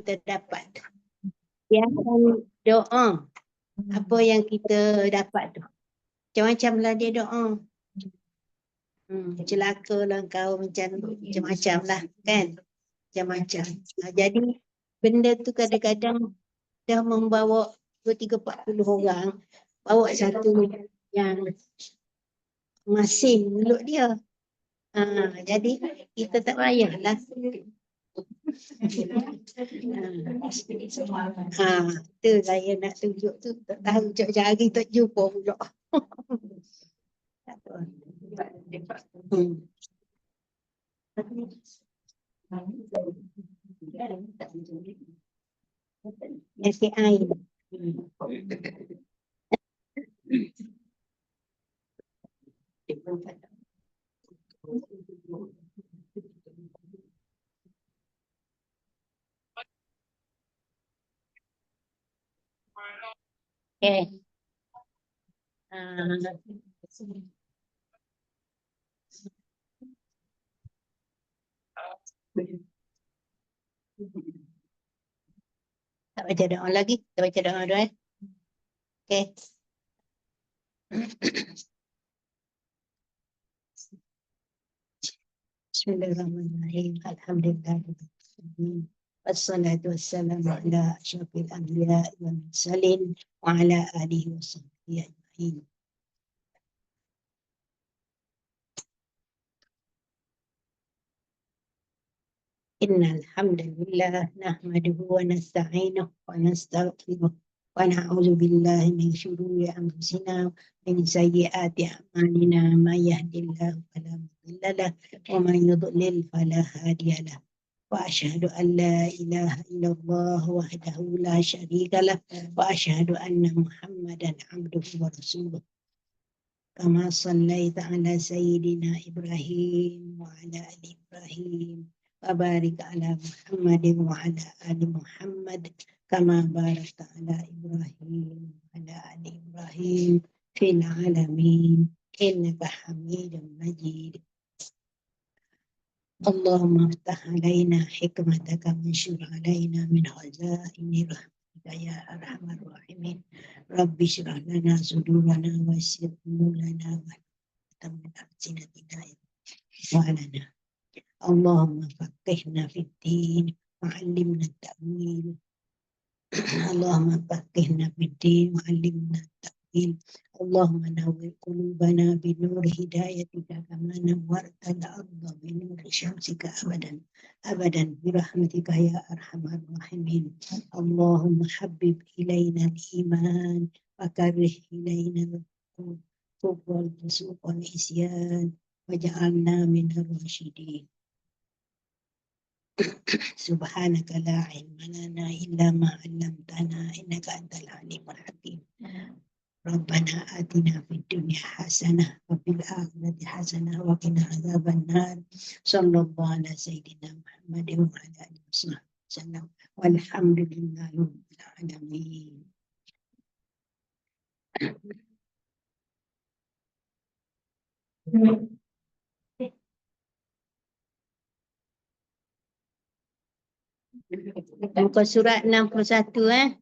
kita dapat. Dia akan doa apa yang kita dapat tu. Macam-macam lah dia doa. Celakalah kau macam-macam lah kan. Macam-macam. Jadi benda tu kadang-kadang dah membawa 2, 3, 40 orang. Bawa satu yang masing mulut dia. Jadi kita tak payahlah. Tu saya nak tunjuk tu. Tak tahu jari tak jumpa pula. Nasi air. Okay. Tak baca doa lagi. Tak baca doa dulu. Okay. Bismillahirrahmanirrahim. Alhamdulillah. Wassalatu wassalamu ala asyrafil anbiya wal mursalin wa ala alihi wa sahbihi ajma'in. Innal hamdalillah nahmaduhu wa nasta'inuhu wa nastaghfiruh wa na'udzu billahi min syururi anfusina wa min sayyiati a'malina may yahdihillahu fala mudilla lahu wa may yudlil fala hadiya lahu. Wa asyhadu an la ilaha illallah wahdahu la syarika lah wa asyhadu anna Muhammadan abduhu wa rasuluh. Kama sallaita ala sayyidina Ibrahim wa ala ali Ibrahim wa barik ala Muhammadin wa ala ali Muhammad kama barakta ala Ibrahim wa ala ali Ibrahim fil alamin innaka Hamidum Majid. Allahumma aftah alaina hikmataka mansyur alaina min khazaini rahmatika ya arhamar rahimin. Rabbi syrah lana sudurana wa yassir lana wa tammin alsinatina wa alana. Allahumma faqihna fid din wa 'allimna at-ta'wil. Allahumma faqihna fid din wa 'allimna at-ta'wil. Allahumma nawwir qulubana bi nur hidayatika kama nawwarta al-ardha bi nur syamsika abadan bi rahmatika ya arhamar rahimin. Allahumma habbib ilaina al-iman wa karrih ilaina al-kufr wal fusuq wal isyan waj'alna minar rasyidin. Subhanaka la ilma lana illa ma 'allamtana innaka antal alimul hakim. Rabbana atina fid dunya hasanah wa fil akhirati hasanah wa qina adzabannar. Sallallahu ala sayyidina Muhammadin wa ala alihi wasallam. Walhamdulillahi rabbil alamin. Muka surat 61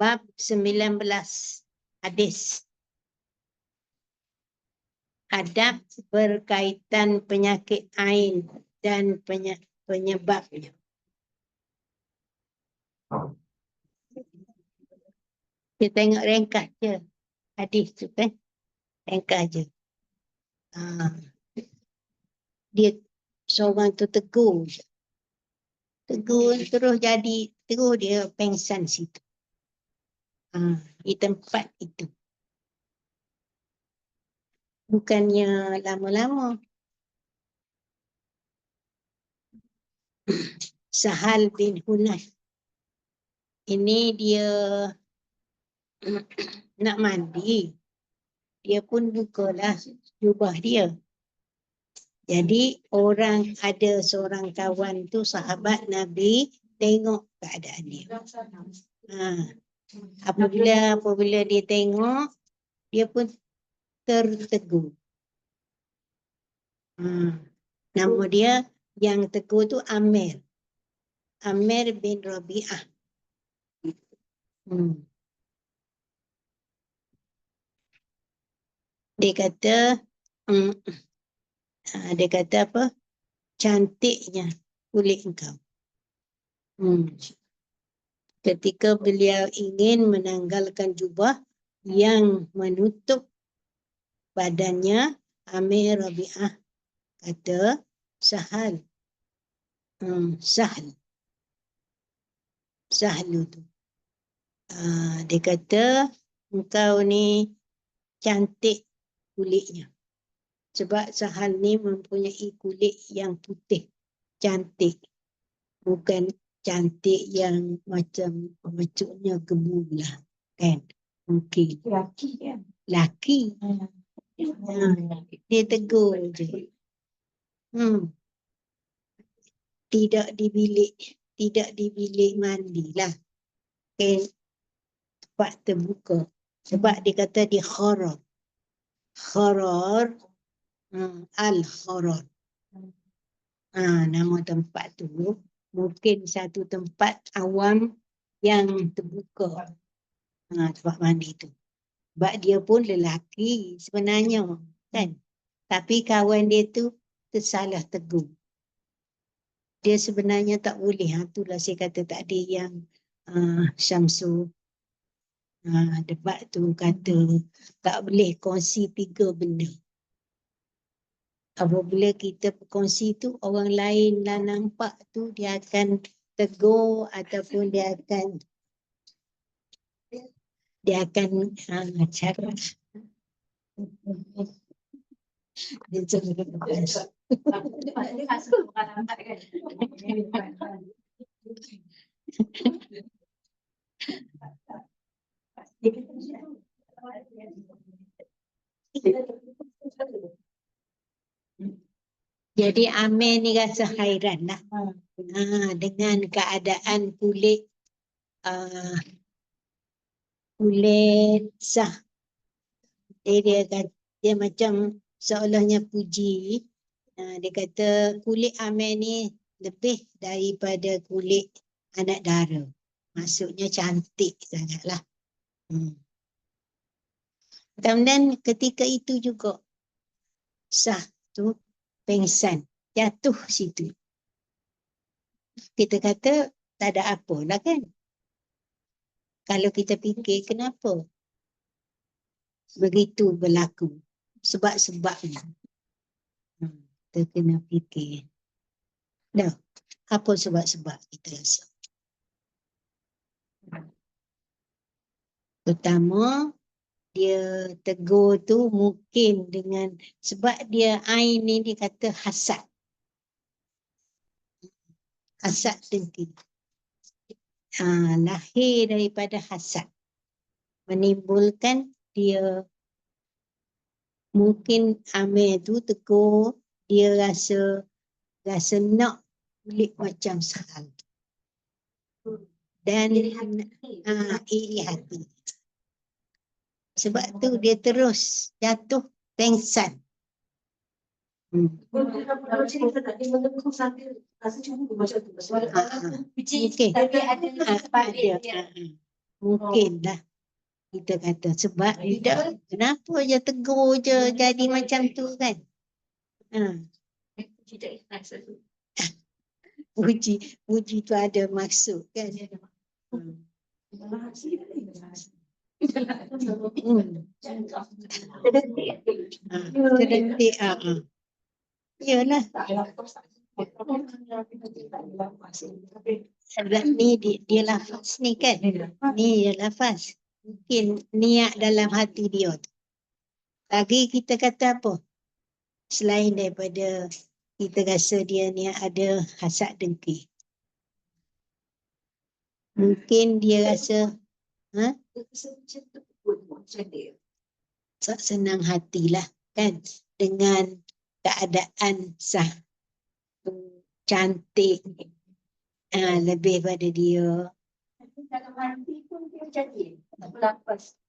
bab 19 hadis. Adab berkaitan penyakit ain dan penyebabnya. Kita tengok ringkas je hadis tu kan. Ringkas je. Dia seorang tu tegur. Tegur terus dia pengsan situ. Di tempat itu. Bukannya lama-lama. Sahal bin Hunayf. Ini dia nak mandi. Dia pun bukalah jubah dia. Jadi ada seorang kawan tu sahabat Nabi tengok keadaan dia. Apabila dia tengok, dia pun tertegur. Nama dia yang tegur tu Amir. Amir bin Rabi'ah. Dia kata, dia kata apa? Cantiknya kulit engkau. Ketika beliau ingin menanggalkan jubah yang menutup badannya, Amir Rabi'ah kata, Sahal. Sahlu tu. Dia kata, engkau ni cantik kulitnya. Sebab Sahal ni mempunyai kulit yang putih, cantik. Bukan cantik yang macam maksudnya gemulah. Kan? Mungkin. Laki kan? Laki. Dia tegur je. Tidak di bilik mandi lah. Okay. Tempat terbuka. Sebab dia kata di kharar. Kharar. Al-Kharar. Nama tempat tu mungkin satu tempat awam yang terbuka. Tempat mandi tu. Sebab dia pun lelaki sebenarnya. Kan? Tapi kawan dia tu tersalah tegur. Dia sebenarnya tak boleh. Itulah saya kata tadi yang Syamsul debat tu kata tak boleh kongsi 3 benda. Apabila kita berkongsi tu, orang lain dah nampak tu, dia akan tegur ataupun dia akan cakap. Dia cakap lepas. Jadi Amir ni rasa hairan lah. Dengan keadaan kulit sah. Dia macam seolahnya puji. Dia kata kulit Amir ni lebih daripada kulit anak dara. Maksudnya cantik sangatlah. Kemudian ketika itu juga Sah tu pengsan, jatuh situ. Kita kata tak ada apa lah kan. Kalau kita fikir kenapa begitu berlaku, sebab-sebabnya. Kita kena fikir. Dah, apa sebab-sebab kita rasa? Pertama, dia tegur tu mungkin dengan sebab dia ain ni dia kata hasad. Hasad dengki. Lahir daripada hasad. Menimbulkan dia mungkin Amir tu tegur, dia rasa nak kulit macam Sahal. Dan iri hati. Sebab tu dia terus jatuh pengsan. Mungkin lah kita kata sebab tidak, kenapa je tegur je jadi macam tu kan. Puji tu ada maksud kan. Terdetik. Yalah. Sebab ni dia lafaz ni kan. Ni dia lafaz. Mungkin niat dalam hati dia. Lagi kita kata apa? Selain daripada kita rasa dia ni ada hasad dengki. Mungkin dia rasa tak senang hatilah kan dengan keadaan Sah cantik lebih pada dia. Dalam hati pun dia jadi tak berlapas.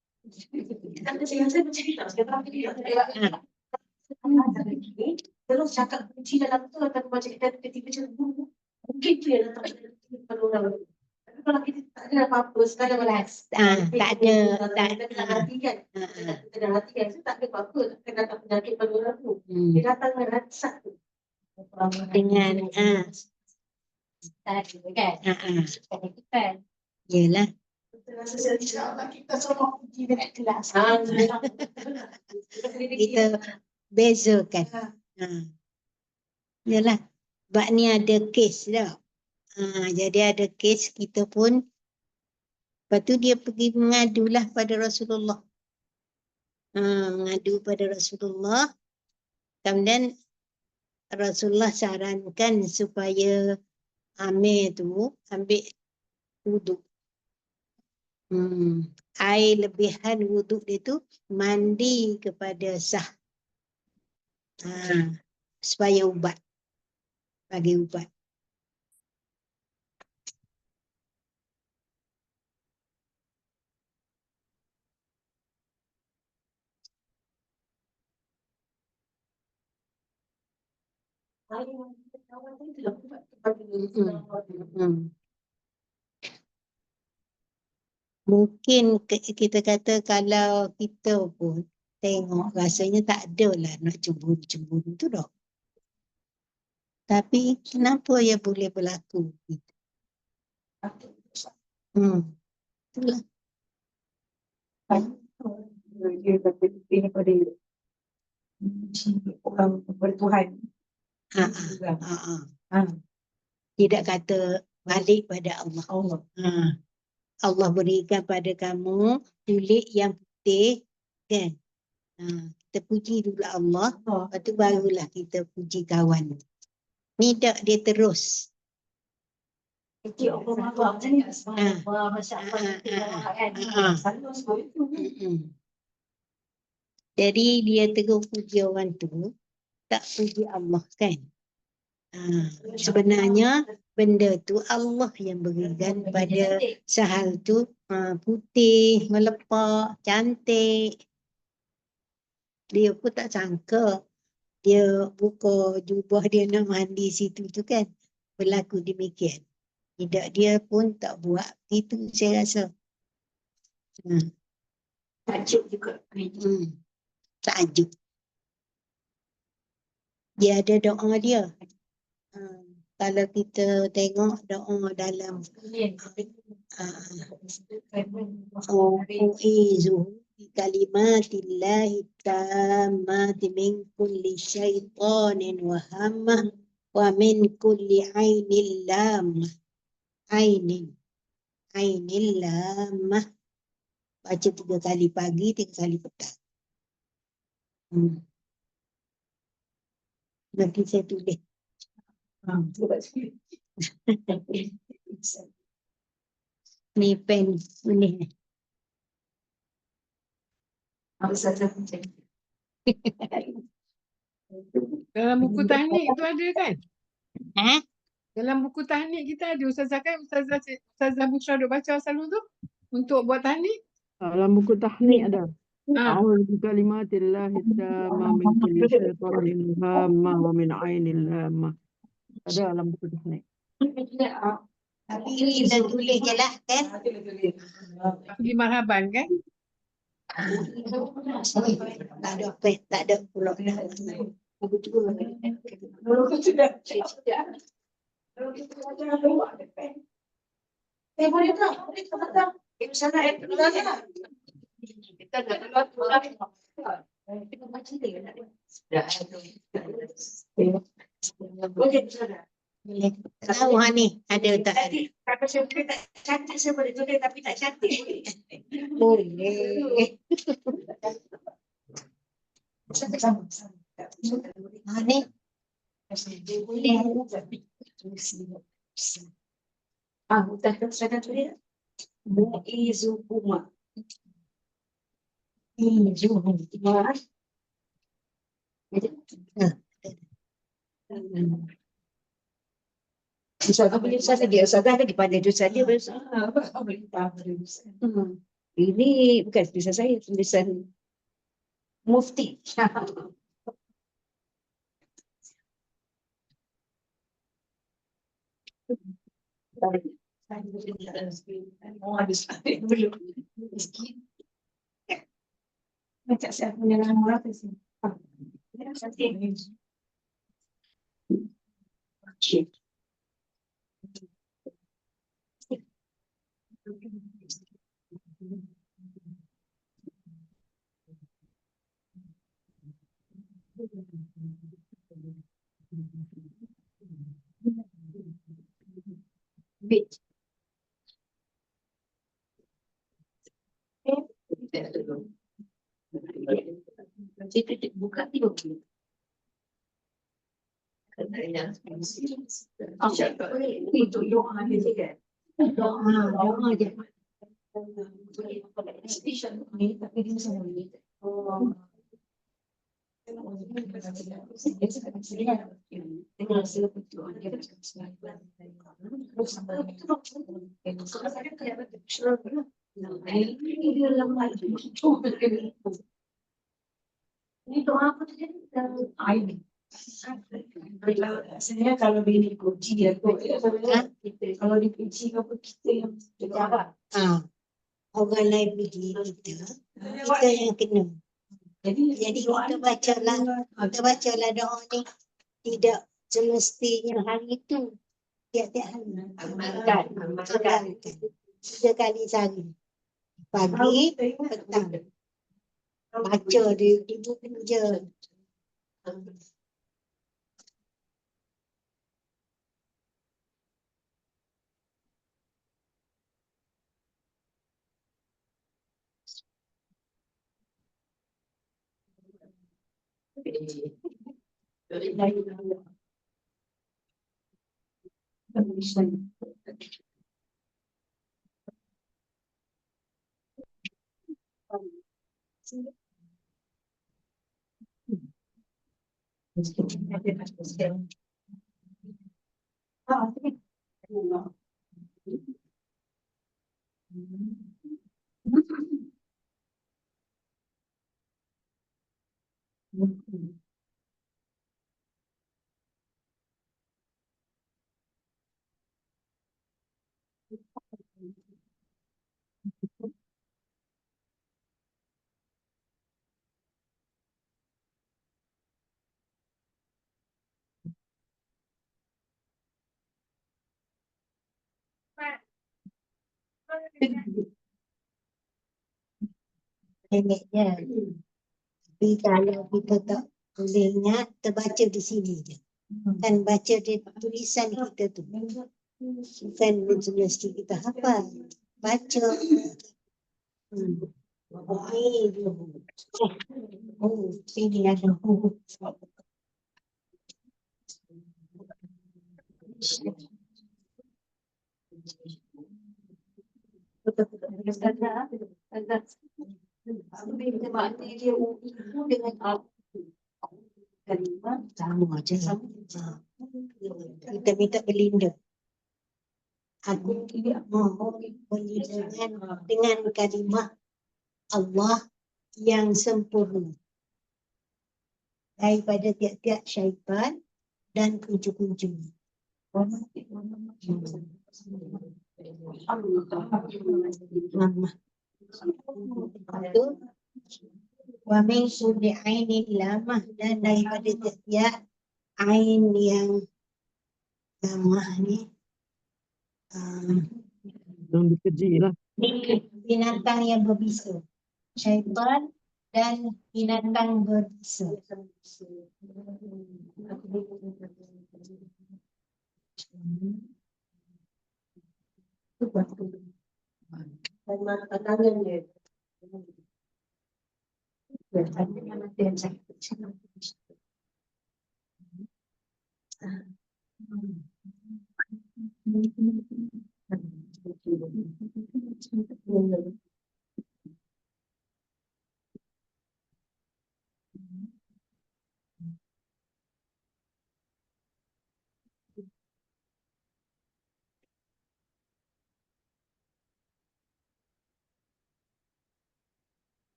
Terus cakap puji dalam tu akan baca kita ketika cemburu. Mungkin tu yang datang. Tapi kalau kita tak ada apa-apa, sekadar relax. Tak ada. Kita dah hati kan. Kita dah hati kan. So, tak ada apa-apa. Takkan datang penyakit penular tu. Dia datang dengan hati satu. Dengan kan. Yelah. Kita rasa insya-Allah kita semua puji dengan kelas. Kita bezakan. Yalah. Sebab ni ada kes dah. Jadi ada kes kita pun. Lepas tu dia pergi mengadulah pada Rasulullah. Mengadu pada Rasulullah. Kemudian Rasulullah sarankan supaya Amir tu ambil wuduk. Air lebihan wuduk dia tu mandi kepada sah. Supaya ubat. Bagi ubat. Mungkin kita kata kalau kita pun tengok rasanya tak ada lah nak cemburu-cemburu tu dah. Tapi kenapa ia boleh berlaku? Itulah. Dia kata ini pada orang bertuhan. Tidak kata balik pada Allah. Allah berikan pada kamu kulit yang putih, kan? Kita puji dulu Allah, lepas tu barulah kita puji kawan. Ni tak dia terus. Jadi dia terus puji orang tu, tak puji Allah, kan? Sebenarnya benda tu Allah yang berikan pada Sahal tu putih, melepak, cantik. Dia pun tak sangka dia buka jubah dia nak mandi situ tu kan. Berlaku demikian. Tidak, dia pun tak buat itu saya rasa. Takjub juga. Takjub. Dia ada doa dia. Kalau kita tengok doa dalam kalimatillahi tammati min kulli syaitanin wa hammah wa min kulli ainil lamah. Ainil lamah. Baca 3 kali pagi, 3 kali petang. Nanti saya tulis. Ni pen ni. Dalam buku tahnik tu ada kan? Dalam buku tahnik kita ada Ustazah kan? Ustazah Bushra duk baca selalu tu untuk buat tahnik. Dalam buku tahnik ada. A'udzu bikalimatillahi tammah min kulli syaitanir hamah wa min ainil lamah. Ada dalam buku tahnik. Tapi kita tulis je lah kan? Pergi marhaban kan? Tak ada apa, tak ada pulak dah. Aku juga. Boleh tak? Ibu sana kita dah keluar. Kita baca dia nak. Boleh sana. Tahu ni ada tak ada? Kakak saya tak cantik, saya boleh tulis tapi tak cantik. Boleh. Sama-sama. Ni Boleh. Utah saya tulis. Mu'izukuma. Izukuma. Ustazah punya Ustazah dia. Ustazah lagi pandai tulisan dia. Ini bukan tulisan saya. Tulisan Mufti. Macam saya punya nama apa sih? Buka tidur. Itu doa aja kan? Doa aja. Tapi dia sama ini. Ini doa apa tadi? Air. Saya kalau bini kunci dia kalau dikunci apa kita yang berjawab. Orang lain pergi kita yang kena. Jadi kita bacalah doa ni tidak semestinya hari itu, tiap-tiap hari. Amalkan. 3 kali sehari. Pagi, petang. Baca di buku je. Pendeknya. Tapi kalau kita tak boleh ingat, terbaca di sini je. Kan baca di tulisan kita tu. Bukan mesti kita hafal. Baca. Oh, sini ada huruf. Sama aja. Kita minta berlindung. Aku tidak mau berlindung dengan kalimah Allah yang sempurna daripada tiap-tiap syaitan dan kunjung-kunjung. Itu wa min kulli ainin lamah, dan daripada tiap-tiap ain yang lamah ni Yang dikeji lah. binatang yang berbisa, syaitan dan binatang berbisa. Dan mata tangan dia.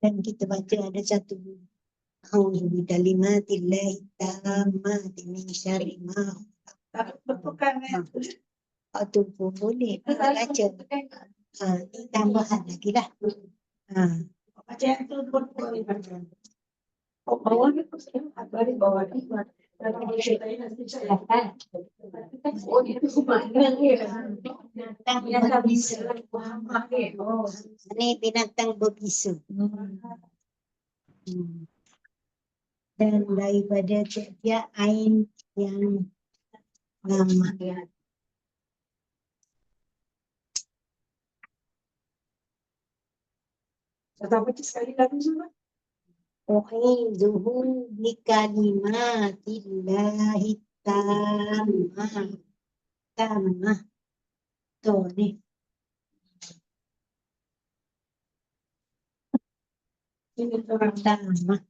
Dan kita baca ada satu A'udzu bikalimatillahi tammati min syarri ma atau boleh baca. Ini tambahan lagi lah. Baca yang tu boleh baca. Bawah ni ada di bawah ni. Ini binatang berbisa. Dan daripada tiap-tiap ain yang lama. Kita baca sekali lagi semua. U'idzuhu bikalimatillahi tammah. Tu ni. Ini orang Tammah.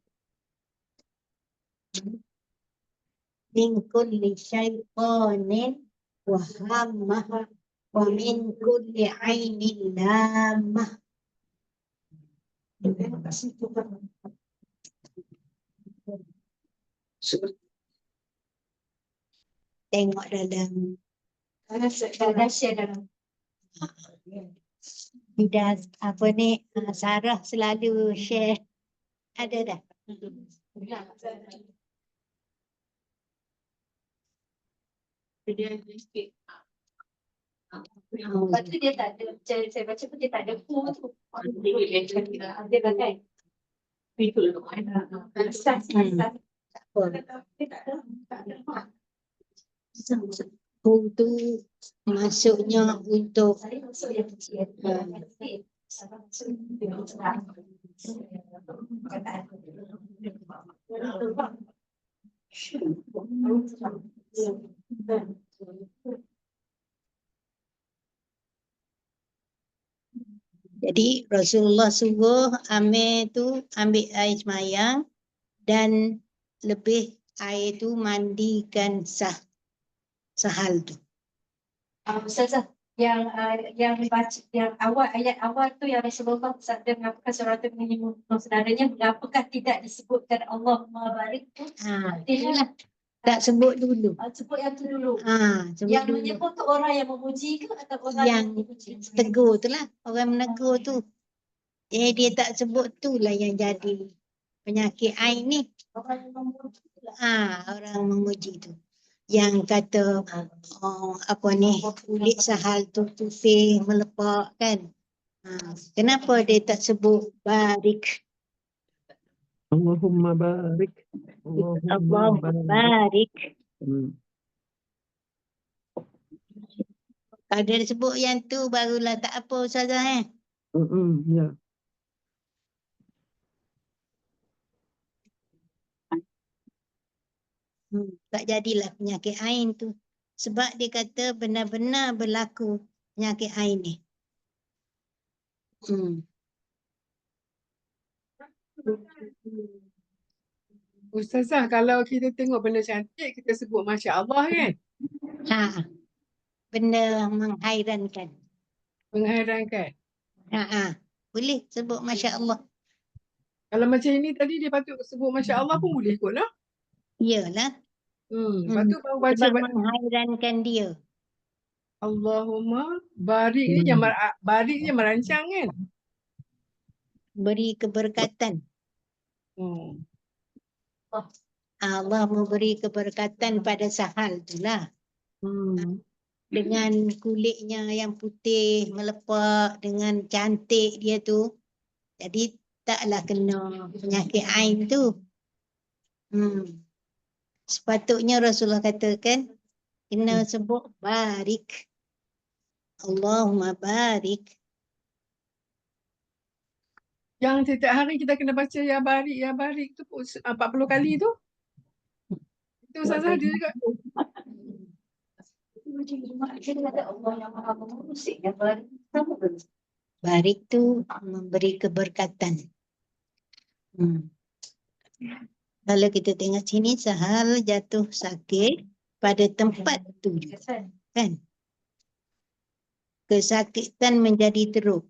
Min kulli syaiqanin wa hammah wa min kulli ainin lamah. terima kasih Tuhan. Tengok dalam Ada share dalam. Tidak apa ni Sarah selalu share. Ada dah. Lepas tu dia tak ada, saya baca pun dia tak ada fu tu. Dia pakai. Asas. Dia tak ada. Hu tu maksudnya untuk Saya masuk yang kecil. jadi Rasulullah suruh Amir tu ambil air semayang dan lebih air tu mandikan Sahal tu. Ustazah, yang baca yang awal ayat awal tu yang Rasulullah bersabda mengapakah seorang itu menyebut saudaranya, mengapakah tidak disebutkan Allahumma barik tu? Itulah Tak sebut dulu. sebut yang tu dulu. Sebut Yang dulu. menyebut tu orang yang memuji ke atau orang Yang dipuji? tegur tu lah. Orang menegur tu. Dia tak sebut tu lah yang jadi penyakit ain ni. Orang yang memuji lah. Orang memuji tu. Yang kata apa ni kulit Sahal tu putih melepak kan. Kenapa dia tak sebut barik? Allahumma barik. Allahumma barik. Kalau dia sebut yang tu barulah tak apa Ustazah Ya. Tak jadilah penyakit ain tu. Sebab dia kata benar-benar berlaku penyakit ain ni. Ustazah, kalau kita tengok benda cantik, kita sebut Masya Allah kan? Benda menghairankan. Menghairankan. Boleh sebut Masya Allah. Kalau macam ini tadi, dia patut sebut Masya Allah pun boleh kot lah. Iyalah. Lepas tu baru baca Sebab menghairankan dia. Allahumma barik ni yang barik ni yang merancang kan? Beri keberkatan. Allah memberi keberkatan pada Sahal tu lah. Dengan kulitnya yang putih, melepak, dengan cantik dia tu. Jadi taklah kena penyakit ain tu. Sepatutnya Rasulullah katakan, kena sebut barik. Allahumma barik. Yang setiap hari kita kena baca ya barik tu 40 kali tu. Itu Ustazah dia juga. Barik tu memberi keberkatan. Kalau kita tengok sini Sahal jatuh sakit pada tempat tu kan. Kesakitan menjadi teruk.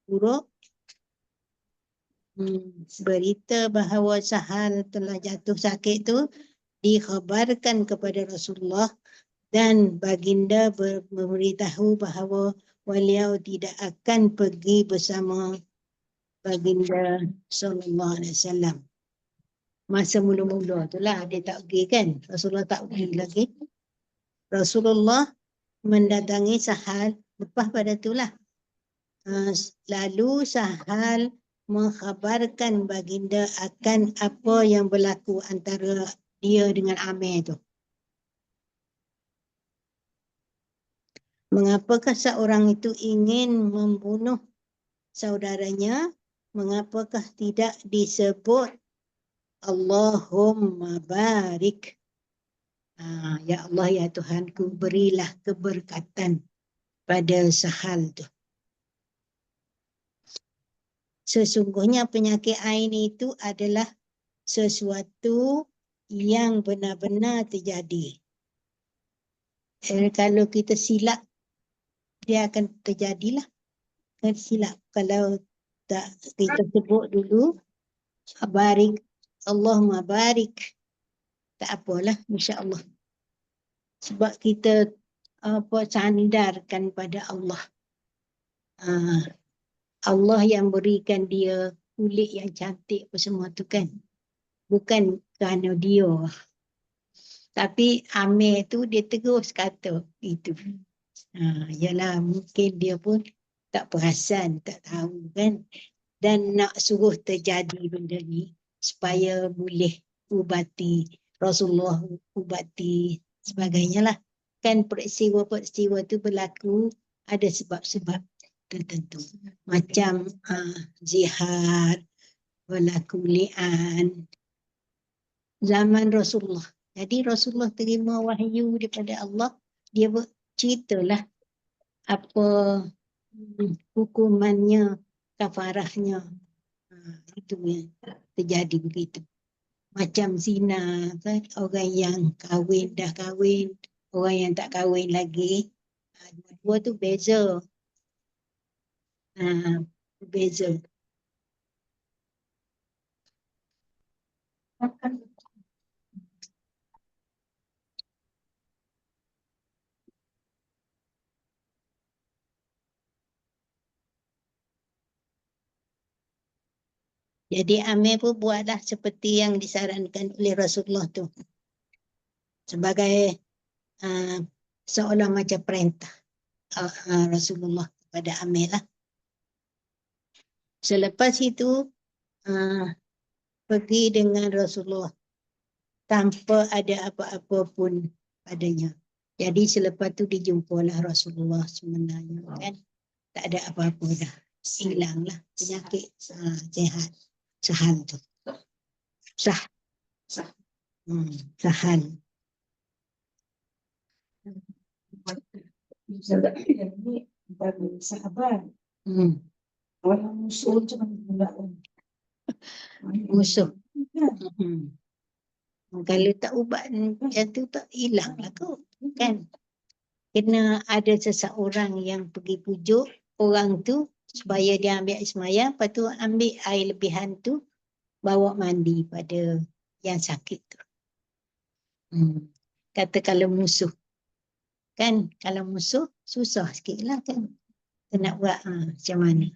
Buruk Berita bahawa Sahal telah jatuh sakit tu dikhabarkan kepada Rasulullah dan baginda memberitahu bahawa beliau tidak akan pergi bersama baginda sallallahu alaihi wasallam. Masa mula-mula itulah dia tak pergi kan. Rasulullah tak pergi lagi. Rasulullah mendatangi Sahal lepas pada itulah. Lalu Sahal mengkhabarkan baginda akan apa yang berlaku antara dia dengan Amir tu. Mengapakah seorang itu ingin membunuh saudaranya? Mengapakah tidak disebut Allahumma barik. Ya Allah, ya Tuhanku, berilah keberkatan pada Sahal tu. Sesungguhnya penyakit ain itu adalah sesuatu yang benar-benar terjadi. Kalau kita silap, dia akan terjadilah. Kan silap. Kalau tak kita sebut dulu, barik, Allahumma barik. Tak apalah, insya-Allah. Sebab kita sandarkan pada Allah. Allah yang berikan dia kulit yang cantik apa semua tu kan. Bukan kerana dia. Tapi Amir tu dia terus kata itu. Yalah, mungkin dia pun tak perasan, tak tahu kan. Dan nak suruh terjadi benda ni supaya boleh ubati Rasulullah, ubati sebagainya lah. Kan peristiwa-peristiwa tu berlaku ada sebab-sebab tertentu. Macam zihar, berlaku li'an. Zaman Rasulullah. Jadi Rasulullah terima wahyu daripada Allah. Dia ceritalah apa hukumannya, kafarahnya. Itu yang terjadi begitu. Macam zina, kan? Orang yang kahwin, dah kahwin, orang yang tak kahwin lagi. Dua-dua tu beza. Beza. Jadi Amir pun buatlah seperti yang disarankan oleh Rasulullah tu. Sebagai seolah macam perintah Rasulullah kepada Amir lah. Selepas itu pergi dengan Rasulullah tanpa ada apa-apa pun padanya. Jadi selepas tu dijumpalah Rasulullah sebenarnya kan. Tak ada apa-apa dah. Hilanglah penyakit sehat. Sahal tu. Sahal. Yang ni bagi sahabat. Orang musuh macam mana? Musuh. Kalau tak ubat macam tu tak hilang lah kot. Kan? Kena ada seseorang yang pergi pujuk orang tu supaya dia ambil air sembahyang, lepas tu ambil air lebihan tu bawa mandi pada yang sakit tu. Kata kalau musuh. Kan kalau musuh susah sikit lah kan. Kita nak buat macam mana.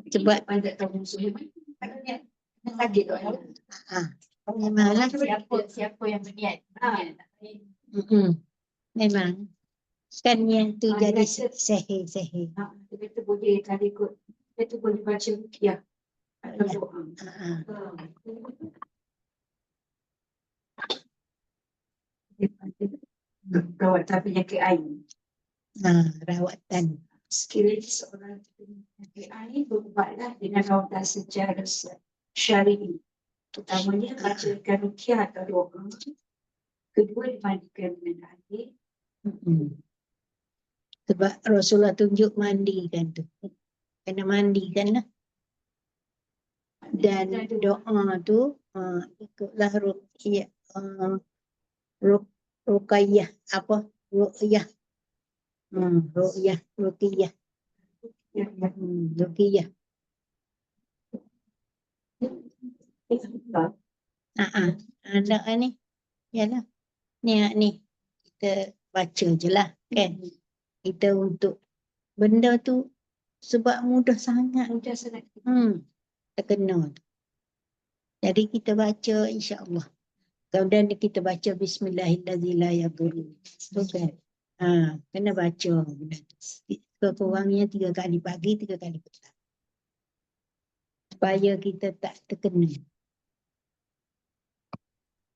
Sebab Pada tahu musuh sakit tu. memanglah Siapa yang berniat. memang kan yang tu jadi sihir. Dia kata boleh kalau ikut. Dia tu boleh baca ruqyah. Atau doa. Rawatan penyakit air. Rawatan. Sekiranya seorang penyakit air berubatlah dengan rawatan secara syar'i. Utamanya bacakan ruqyah atau doa. Kedua dimandikan dengan air. Sebab Rasulullah tunjuk mandikan tu. Kena mandikan lah. Dan doa tu ikutlah ruqyah. Ruqyah. Ruqyah, Ruqyah. Ruqyah. Ada ni. Yalah. Ni kita baca je lah kan. Kita untuk benda tu sebab mudah sangat. Terkena. Jadi kita baca insya-Allah. Kemudian kita baca bismillahirrahmanirrahim. Bukan. Kena baca benda tu. Kekurangnya 3 kali pagi, 3 kali petang. Supaya kita tak terkena.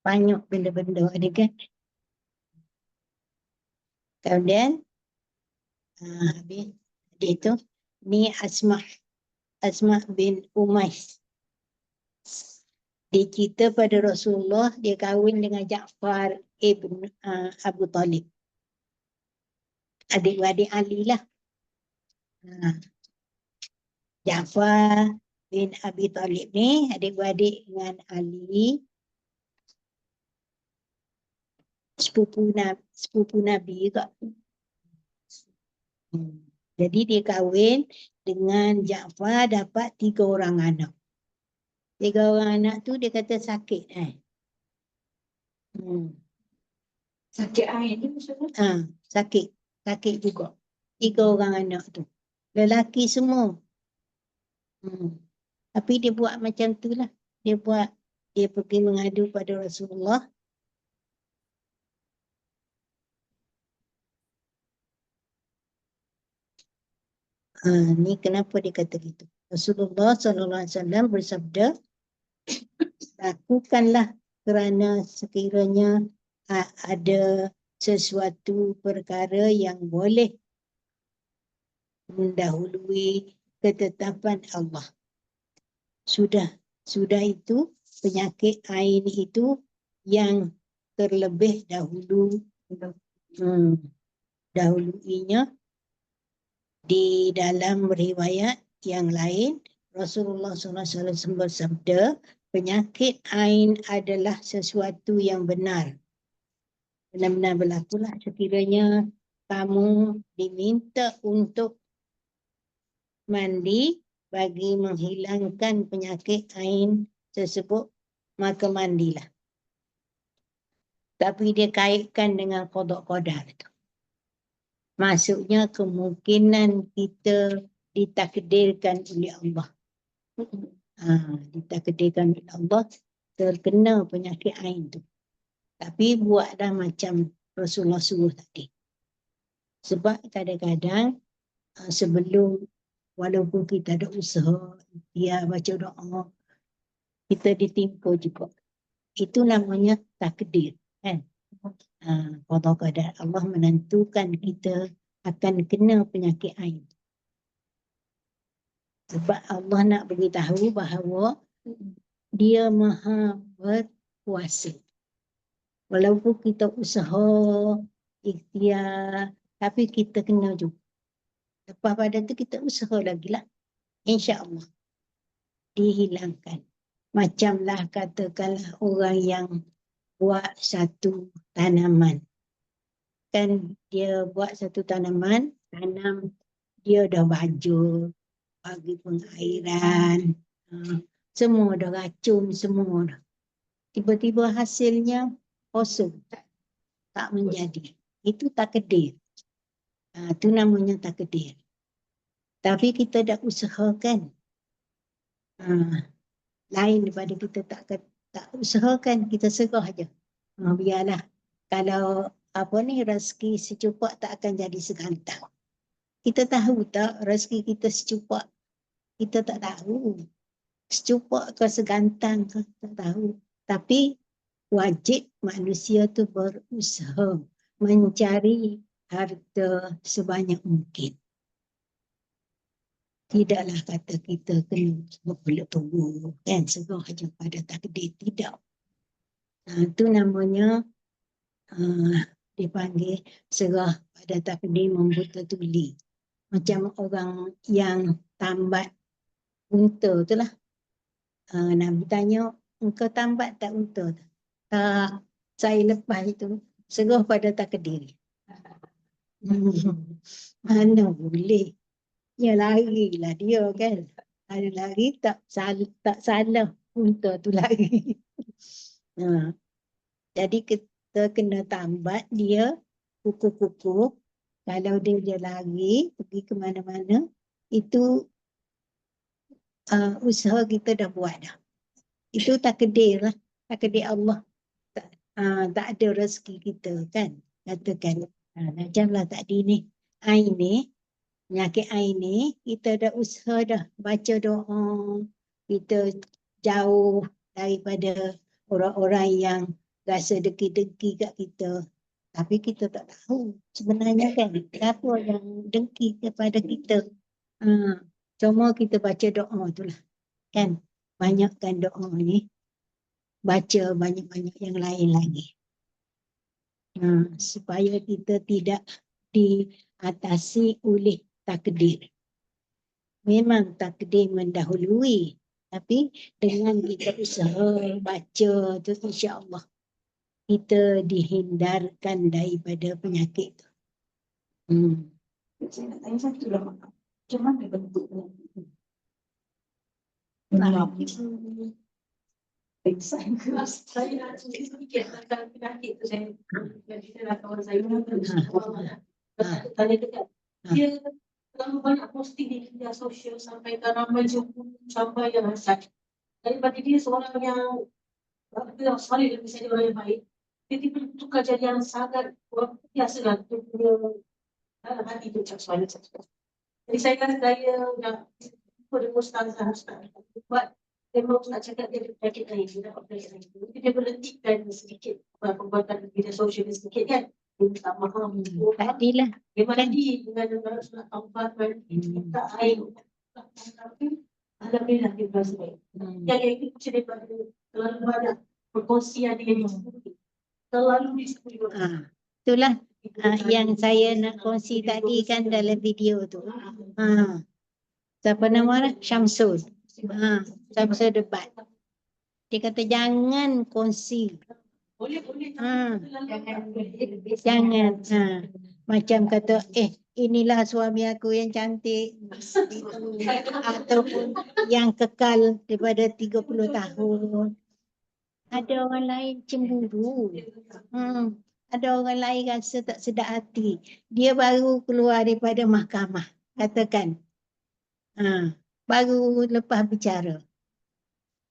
Banyak benda-benda ada kan. Kemudian habis itu ni Asma bin Umais. Dia cerita pada Rasulullah dia kahwin dengan Ja'far ibn Abu Talib. Adik-adik Ali lah. Ja'far bin Abi Talib ni adik-adik dengan Ali. Sepupu Nabi juga. Jadi dia kahwin dengan Ja'far dapat 3 orang anak. 3 orang anak tu dia kata sakit. Sakit air ni maksudnya? Sakit. Sakit juga. 3 orang anak tu. Lelaki semua. Tapi dia buat macam tu lah. Dia pergi mengadu pada Rasulullah. Ni kenapa dia kata gitu. Rasulullah SAW bersabda, lakukanlah kerana sekiranya ada sesuatu perkara yang boleh mendahului ketetapan Allah. Sudah itu penyakit ain itu yang terlebih dahulunya. Di dalam riwayat yang lain Rasulullah SAW bersabda, penyakit ain adalah sesuatu yang benar. Benar-benar berlakulah sekiranya kamu diminta untuk mandi bagi menghilangkan penyakit ain tersebut, maka mandilah. Tapi dia kaitkan dengan qada itu. Maksudnya kemungkinan kita ditakdirkan oleh Allah. Ditakdirkan oleh Allah terkena penyakit ain tu. Tapi buatlah macam Rasulullah suruh tadi. Sebab kadang-kadang sebelum walaupun kita ada usaha, dia baca doa, kita ditimpa juga. Itu namanya takdir. Kan? Qada Allah menentukan kita akan kena penyakit ain. Sebab Allah nak beritahu bahawa dia maha berkuasa. Walaupun kita usaha, ikhtiar, tapi kita kena juga. Lepas pada tu kita usaha lagi lah. InsyaAllah dihilangkan. Macamlah katakanlah orang yang buat satu tanaman. Kan dia buat satu tanaman, tanam dia dah baju, bagi pengairan, semua dah racun, semua dah. Tiba-tiba hasilnya kosong, tak menjadi. Itu takdir. Itu namanya takdir. Tapi kita dah usahakan. Lain daripada kita tak usahakan, kita serah je. Biarlah. Kalau rezeki secupak tak akan jadi segantang. Kita tahu tak rezeki kita secupak? Kita tak tahu. Secupak ke segantang ke tak tahu. Tapi wajib manusia tu berusaha mencari harta sebanyak mungkin. Tidaklah kata kita kena berpeluk tunggu kan serah je pada takdir. Tidak. Itu namanya dipanggil serah pada takdir membuta tuli. Macam orang yang tambat unta tu lah. Nabi tanya, engkau tambat tak unta tu? Tak, saya lepas itu serah pada takdir. Mana boleh. Ya larilah dia kan. Ada lari tak salah unta tu lari. Jadi kita kena tambat dia kuku-kuku. Kalau dia lari pergi ke mana-mana, itu usaha kita dah buat dah. Itu takdir lah. Takdir Allah. Tak ada rezeki kita kan. Katakan. Macamlah tadi ni. Ain ni. Penyakit air ni, kita dah usaha dah baca doa, kita jauh daripada orang-orang yang rasa dengki-dengki kat kita. Tapi kita tak tahu sebenarnya kan, siapa yang dengki kepada kita. Cuma kita baca doa tu lah. Kan, banyakkan doa ni, baca banyak-banyak yang lain lagi. Supaya kita tidak diatasi oleh takdir. Memang takdir mendahului, tapi dengan kita usaha baca tu, insya-Allah kita dihindarkan daripada penyakit tu. Saya nak tanya satu lah, macam mana bentuknya? Saya nak sedikit tentang penyakit tu. Saya nak kawan saya tanya dekat dia terlalu banyak posting di media sosial sampai ramai jumpa sampai yang sakit. Daripada dia seorang yang sekali lebih saya orang yang baik, dia tiba tukar jadi yang sangat biasa lah. Dia punya dalam hati tu cak suara. Jadi saya kata saya nak pada ustazah buat memang nak cakap dia penyakit lain, dia dapat penyakit lain. Jadi dia berhentikan sedikit perbuatan media sosial sedikit kan. Dia tak faham. Tadilah. Dia mandi dengan nak taubat kan. Tak air. Tapi alhamdulillah dia berasa baik. Yang itu macam daripada terlalu banyak perkongsian dia terlalu disebut. Itulah yang saya nak kongsi tadi kan dalam video tu. Siapa nama dia? Syamsul. Syamsul debat. Dia kata jangan kongsi. Boleh. Jangan. Macam kata, inilah suami aku yang cantik. Ataupun yang kekal daripada 30 tahun. Ada orang lain cemburu. Ada orang lain rasa tak sedap hati. Dia baru keluar daripada mahkamah. Katakan. Baru lepas bicara.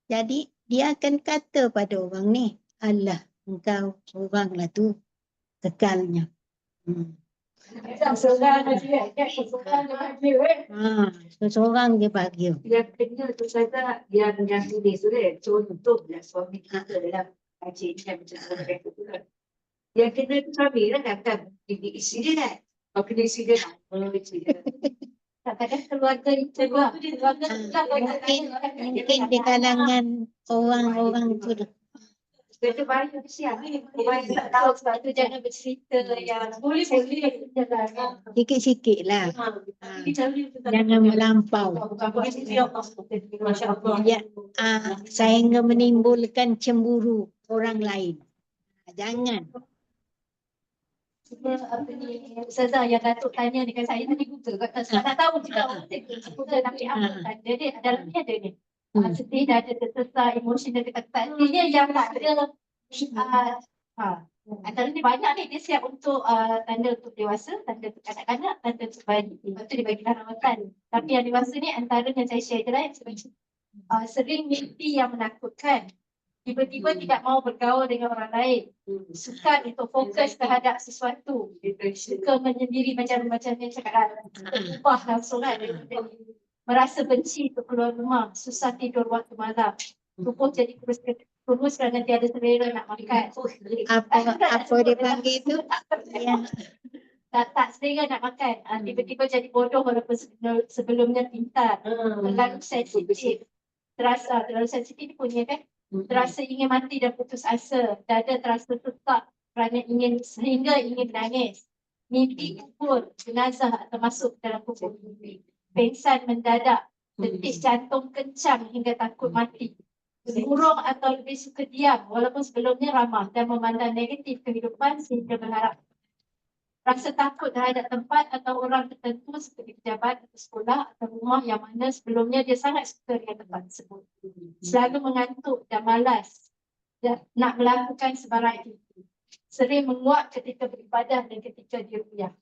Jadi dia akan kata pada orang ni, alah engkau oranglah tu kekalnya. Seorang dia bahagia. Yang kena tu saja yang tulis tu kan. Contohlah suami kita dalam kaji ni kan macam mereka tu kan. Yang kena tu suami lah kan. Ini isi dia kan. Kalau kena isi dia Kadang-kadang keluarga itu mungkin di kalangan orang-orang tu dah. Itu baik siap. Baik tak tahu sebab tu jangan bercerita yang Boleh. Sikit-sikit lah. Jangan melampau. Sehingga menimbulkan cemburu orang lain. Jangan. Ustazah yang Datuk tanya dengan saya tadi Google. Sebab tak tahu juga. Google tapi apa tanda dia dalamnya ada ni. Sedih dah ada tersesat, emosi dan ketakutan. Dia yang tak ada. Antara ni banyak ni dia siap untuk tanda untuk dewasa, tanda untuk kanak-kanak, tanda untuk bayi. Lepas tu dia bagilah rawatan. Tapi yang dewasa ni antara yang saya share je lah. Sering mimpi yang menakutkan. Tiba-tiba tidak mau bergaul dengan orang lain. Suka untuk fokus terhadap sesuatu. Suka menyendiri macam yang cakap ubah langsung kan. Merasa benci untuk keluar rumah. Susah tidur waktu malam. Tubuh jadi kurus kerana tiada selera nak makan. Apa dia panggil tu? Tak selera nak makan. Tiba-tiba jadi bodoh walaupun sebelumnya pintar. Terlalu sensitif. Terlalu sensitif punya kan. Terasa ingin mati dan putus asa. Dada terasa sesak kerana sehingga ingin menangis. Mimpi kubur, jenazah atau masuk dalam kubur mimpi. Pengsan mendadak, detik jantung kencang hingga takut mati. Murung atau lebih suka diam walaupun sebelumnya ramah dan memandang negatif kehidupan sehingga berharap rasa takut terhadap tempat atau orang tertentu seperti pejabat atau sekolah atau rumah yang mana sebelumnya dia sangat suka dengan tempat tersebut. Selalu mengantuk dan malas dan nak melakukan sebarang aktiviti. Sering menguap ketika beribadah dan ketika diruyah.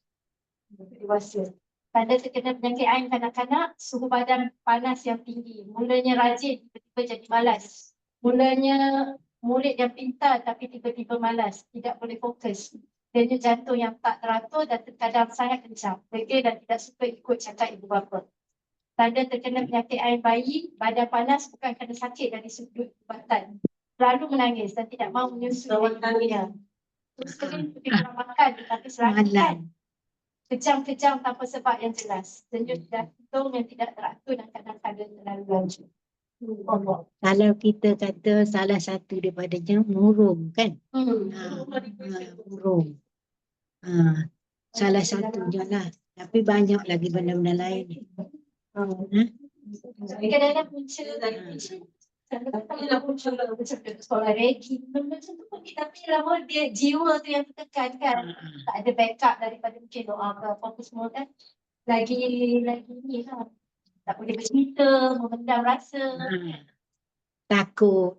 Dewasa. Tanda terkena penyakit ain kanak-kanak, suhu badan panas yang tinggi. Mulanya rajin, tiba-tiba jadi malas. Mulanya murid yang pintar tapi tiba-tiba malas, tidak boleh fokus. Denyut jantung yang tak teratur dan terkadang sangat kencang. Degil dan tidak suka ikut cakap ibu bapa. Tanda terkena penyakit ain bayi, badan panas bukan kerana sakit dari sudut ubatan. Selalu menangis dan tidak mahu menyusui ibunya. Terus sering kurang makan tapi selalu kan. Kejang-kejang tanpa sebab yang jelas. Denyut jantung yang tidak teratur dan kadang-kadang terlalu laju. Kalau kita kata salah satu daripadanya murung kan? Murung. Salah satunya lah. Tapi banyak lagi benda-benda lain. Kadang-kadang punca macam sekolah regi macam tu pun tapi lama dia jiwa tu yang tertekan kan. Tak ada backup daripada mungkin doa ke apa semua kan. Lagi ni lah. Tak boleh bercerita, memendam rasa. Takut.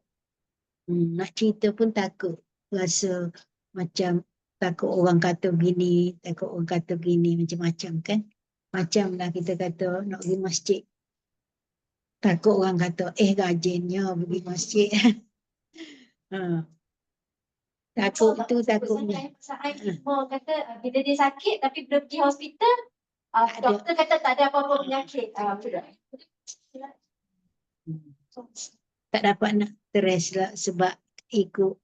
Nak cerita pun takut. Rasa macam takut orang kata begini, takut orang kata begini, macam-macam kan. Macam lah kita kata nak pergi masjid. Takut orang kata, rajinnya pergi masjid. Takut tu takutnya. Semua kata bila dia sakit tapi bila pergi hospital, doktor kata tak ada apa-apa penyakit. Tak dapat nak stres lah sebab ikut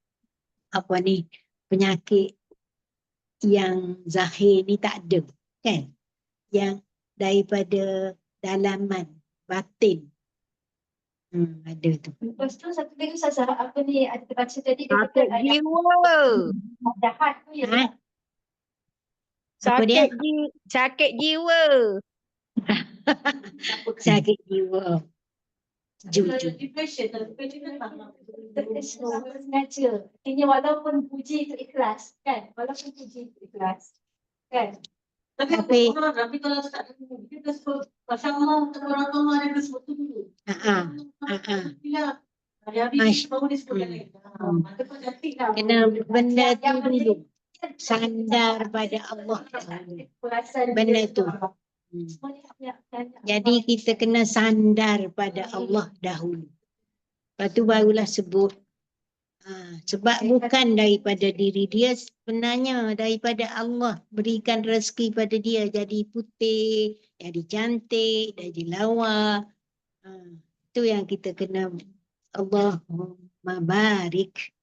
apa ni penyakit yang zahir ni tak ada kan, yang daripada dalaman batin ada tu. Lepas tu satu lagi Ustazah, apa ni ada terbaca tadi dia Sakit kata jiwa. jahat tu ya. Sakit jiwa. Sakit jiwa. Depression kan Sengaja. Artinya walaupun puji itu ikhlas kan, walaupun puji itu ikhlas kan. Tapi kalau tak ada kita sebut Masya Allah, orang tua ada sebut tu dulu. Kena benda tu dulu. Sandar pada Allah. Benda tu. Jadi kita kena sandar pada Allah dahulu. Lepas tu barulah sebut. Sebab bukan daripada diri dia, sebenarnya daripada Allah berikan rezeki pada dia jadi putih, jadi cantik, jadi lawa. Itu yang kita kena Allahumma barik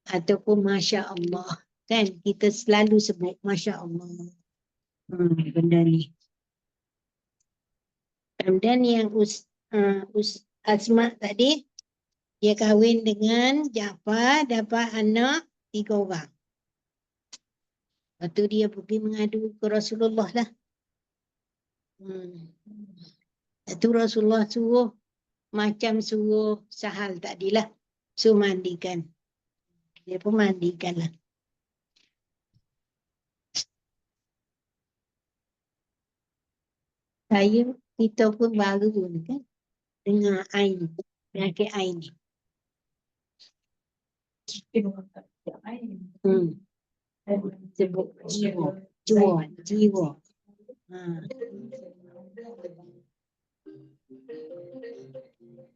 ataupun Masya Allah. Kan kita selalu sebut Masya Allah. Benda ni. Dan yang Asma tadi, dia kahwin dengan Ja'far, dapat anak 3 orang. Lepas tu dia pergi mengadu ke Rasulullah lah. Itu Rasulullah suruh, macam suruh Sahal tadilah. Suruh mandikan. Dia pun mandikan lah. Kita pun baru ni kan. Dengan ain, penyakit ain ni. Sebut jiwa.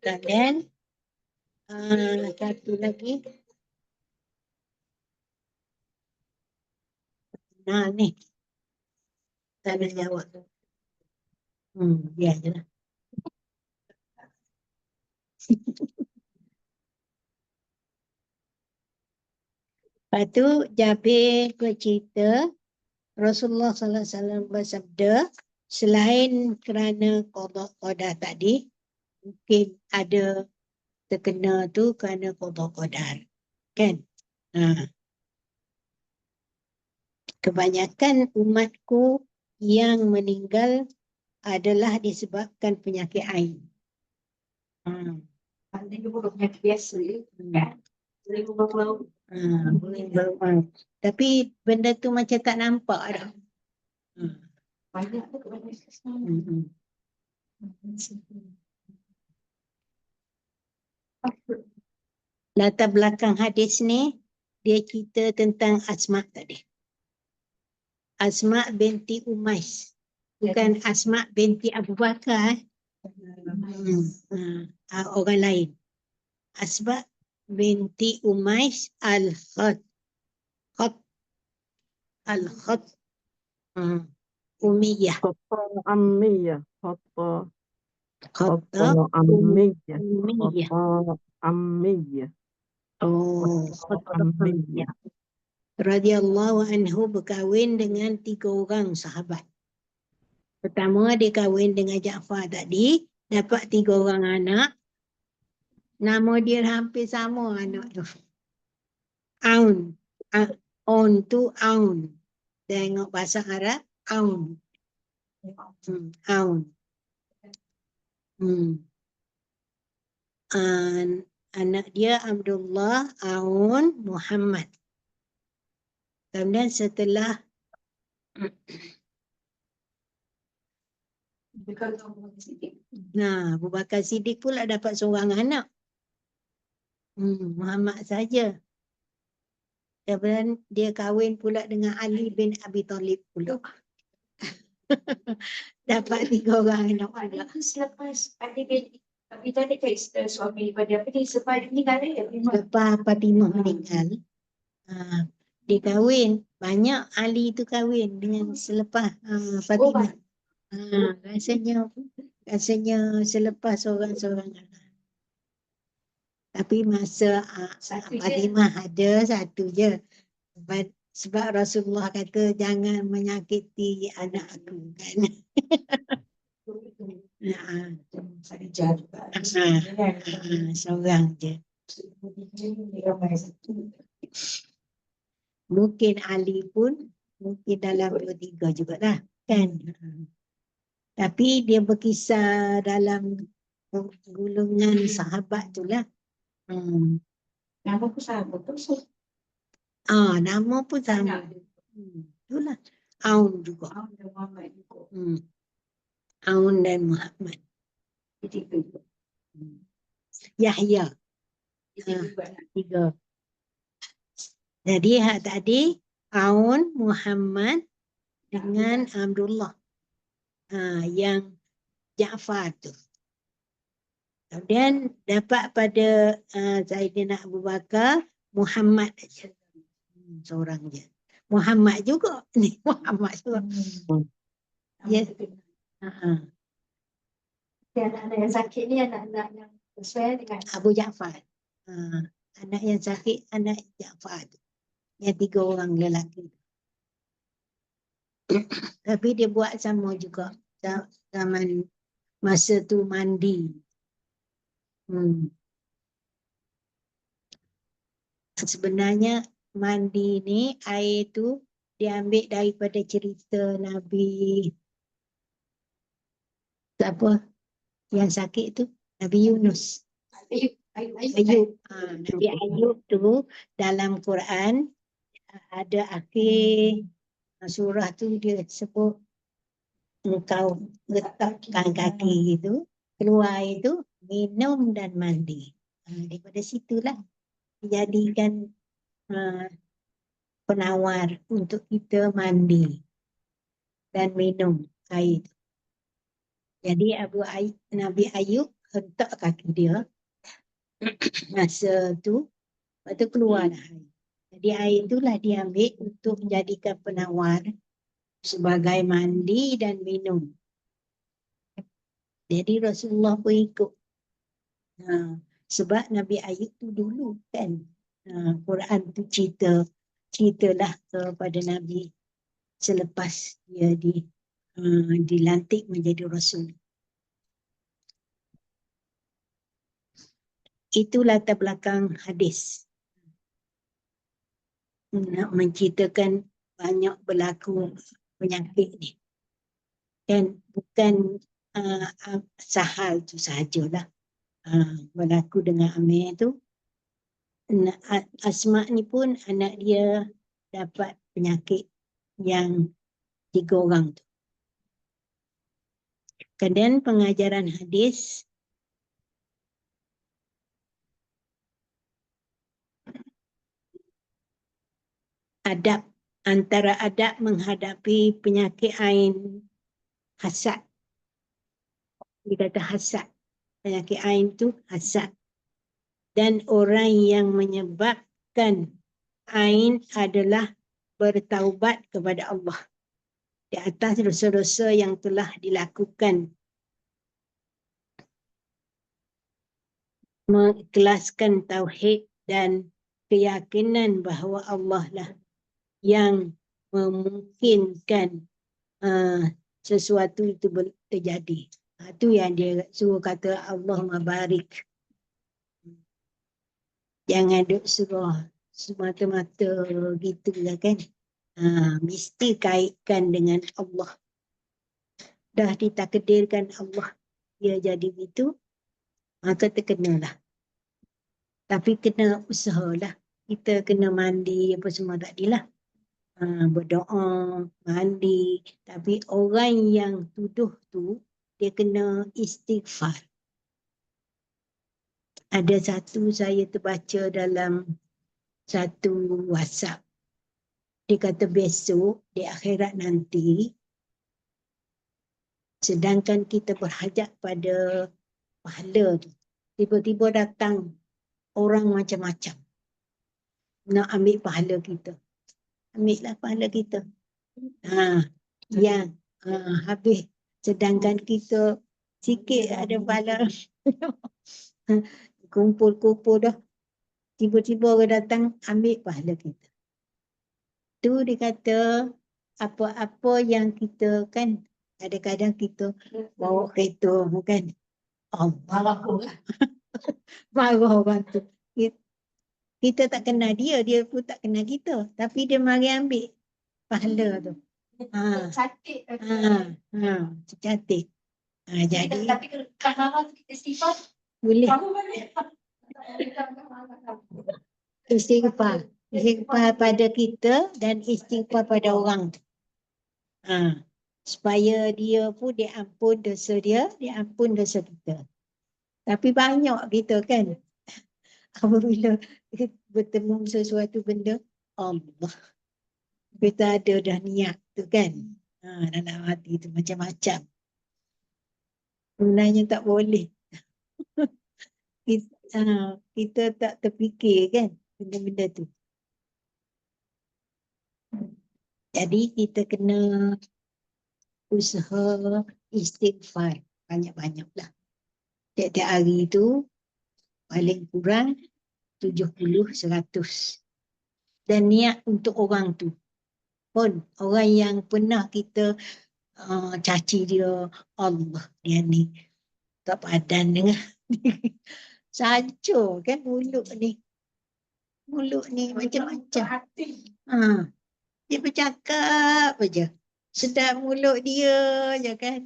Dan satu lagi. Nah ni. Tak ada jawab. Biar je lah. Lepas tu Jabir bercerita Rasulullah SAW bersabda, selain kerana qada tadi, mungkin ada terkena tu kerana qada. Kan? Kebanyakan umatku yang meninggal adalah disebabkan penyakit ain. Dia bukan penyakit biasa kan. Boleh berubah. Tapi benda tu macam tak nampak dah. Banyak tu kebanyakan. Hmm. Latar belakang hadis ni, dia cerita tentang Asma tadi. Asma binti Umais. Bukan Asma binti Abu Bakar. Orang lain. Asma binti Umais Al-Khat. Al-Khat. Umayyah. Khata Ammiyah. Khata Umayyah. Ammiyah. Oh, Ammiyah. radhiyallahu anhu berkahwin dengan 3 orang sahabat. Pertama dia kahwin dengan Ja'far tadi, dapat 3 orang anak. Nama dia hampir sama anak tu. Aun. On tu Aun. Tengok bahasa Arab, Aun. Aun. Anak dia Abdullah, Aun, Muhammad. Kemudian setelah Abu Bakar Siddiq pula dapat seorang anak. Muhammad saja. Kemudian dia kahwin pula dengan Ali bin Abi Thalib pula. Dapat 3 orang anak pula. Selepas Ali bin Abi Thalib suami pada apa dia sebab meninggal dia. Lepas Fatimah meninggal, dia kahwin. Banyak Ali tu kahwin dengan selepas Fatimah. Rasanya selepas seorang-seorang anak. Tapi masa Fatimah ada satu je. Sebab Rasulullah kata jangan menyakiti anak aku kan. Seorang je. Mungkin Ali pun mungkin dalam 2-3 jugalah kan. Tapi dia berkisar dalam golongan sahabat tu lah. Nama pun sama tu. Nama pun sama. Itulah. Aun juga. Aun dan Muhammad juga. Aun dan Muhammad. Yahya. 3. Jadi tadi Aun, Muhammad dengan Abdullah. Yang Ja'far tu. Kemudian dapat pada Sayyidina Abu Bakar Muhammad aja. Seorang je. Muhammad juga. Ni Muhammad juga. Ya. Anak-anak yang sakit ni anak-anak yang sesuai dengan Abu Ja'far. Anak yang sakit, anak Ja'far tu. Yang 3 orang lelaki. Tapi dia buat sama juga. Zaman masa tu mandi. Sebenarnya mandi ni air tu diambil daripada cerita Nabi siapa yang sakit tu, Nabi Yunus. Ayub. Nabi Ayub tu dalam Quran ada akhir surah tu dia sebut engkau letakkan kaki itu keluar itu minum dan mandi. Daripada situlah dijadikan penawar untuk kita mandi dan minum air. Jadi Nabi Ayub hentak kaki dia masa tu, lepas tu keluarlah air. Jadi air itulah diambil untuk menjadikan penawar sebagai mandi dan minum. Jadi Rasulullah pun ikut. Sebab Nabi Ayub tu dulu kan, Quran tu ceritalah kepada Nabi selepas dia dilantik menjadi Rasul. Itu latar belakang hadis. Nak menceritakan banyak berlaku penyakit ni. Dan bukan sahal tu sahajalah. Berlaku dengan Amir tu. Asma ni pun anak dia dapat penyakit yang 3 orang tu. Kemudian pengajaran hadis antara adab menghadapi penyakit ain hasad. Dia kata hasad. Penyakit ain tu hasad. Dan orang yang menyebabkan ain adalah bertaubat kepada Allah di atas dosa-dosa yang telah dilakukan, mengikhlaskan tauhid dan keyakinan bahawa Allah lah yang memungkinkan sesuatu itu terjadi. Itu yang dia suruh kata Allahumma barik. Jangan duk suruh semata-mata gitu lah kan. Mesti kaitkan dengan Allah. Dah ditakdirkan Allah dia jadi begitu, maka terkenalah. Tapi kena usahalah. Kita kena mandi apa semua tadilah. Berdoa, mandi. Tapi orang yang tuduh tu, dia kena istighfar. Ada satu saya terbaca dalam satu WhatsApp. Dia kata besok di akhirat nanti, sedangkan kita berhajat pada pahala tu, tiba-tiba datang orang macam-macam nak ambil pahala kita. Ambillah pahala kita. Habis. Sedangkan kita sikit ada pahala. Kumpul-kumpul dah. Tiba-tiba orang datang ambil pahala kita. Tu dia kata apa-apa yang kita kan, kadang-kadang kita bawa kereta bukan. Marah orang tu. Kita tak kenal dia, dia pun tak kenal kita. Tapi dia mari ambil pahala tu. Cantik. Cantik. Jadi Tapi kalau kita istighfar, boleh. kamu boleh. Istighfar pada kita dan istighfar pada orang. Supaya dia pun diampun dosa dia, diampun dosa kita. Tapi banyak kita kan, apabila bertemu sesuatu benda, Allah. Kita ada dah niat tu kan. Dalam hati tu macam-macam. Sebenarnya tak boleh. Kita tak terfikir kan benda-benda tu. Jadi kita kena usaha istighfar banyak-banyaklah. Tiap-tiap hari tu paling kurang 70-100. Dan niat untuk orang tu. Pun orang yang pernah kita caci dia, Allah dia ni tak padan dengan saja kan mulut ni. Mulut ni macam-macam. Dia bercakap aja. Sedap mulut dia je kan.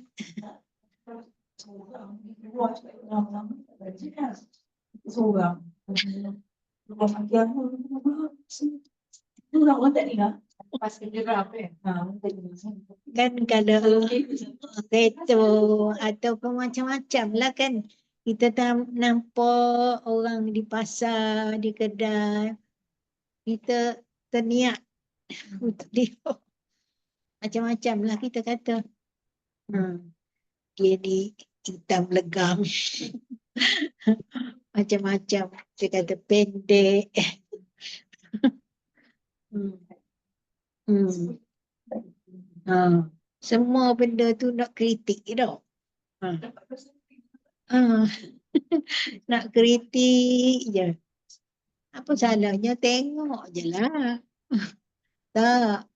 Kan kalau kereta ataupun macam-macam lah kan. Kita nampak orang di pasar, di kedai. Kita terniat untuk dia. Macam-macam lah kita kata. Dia ni hitam legam. Macam-macam. Dia kata pendek. Semua benda tu nak kritik tau. Nak kritik je. Apa salahnya, tengok je lah. Tak.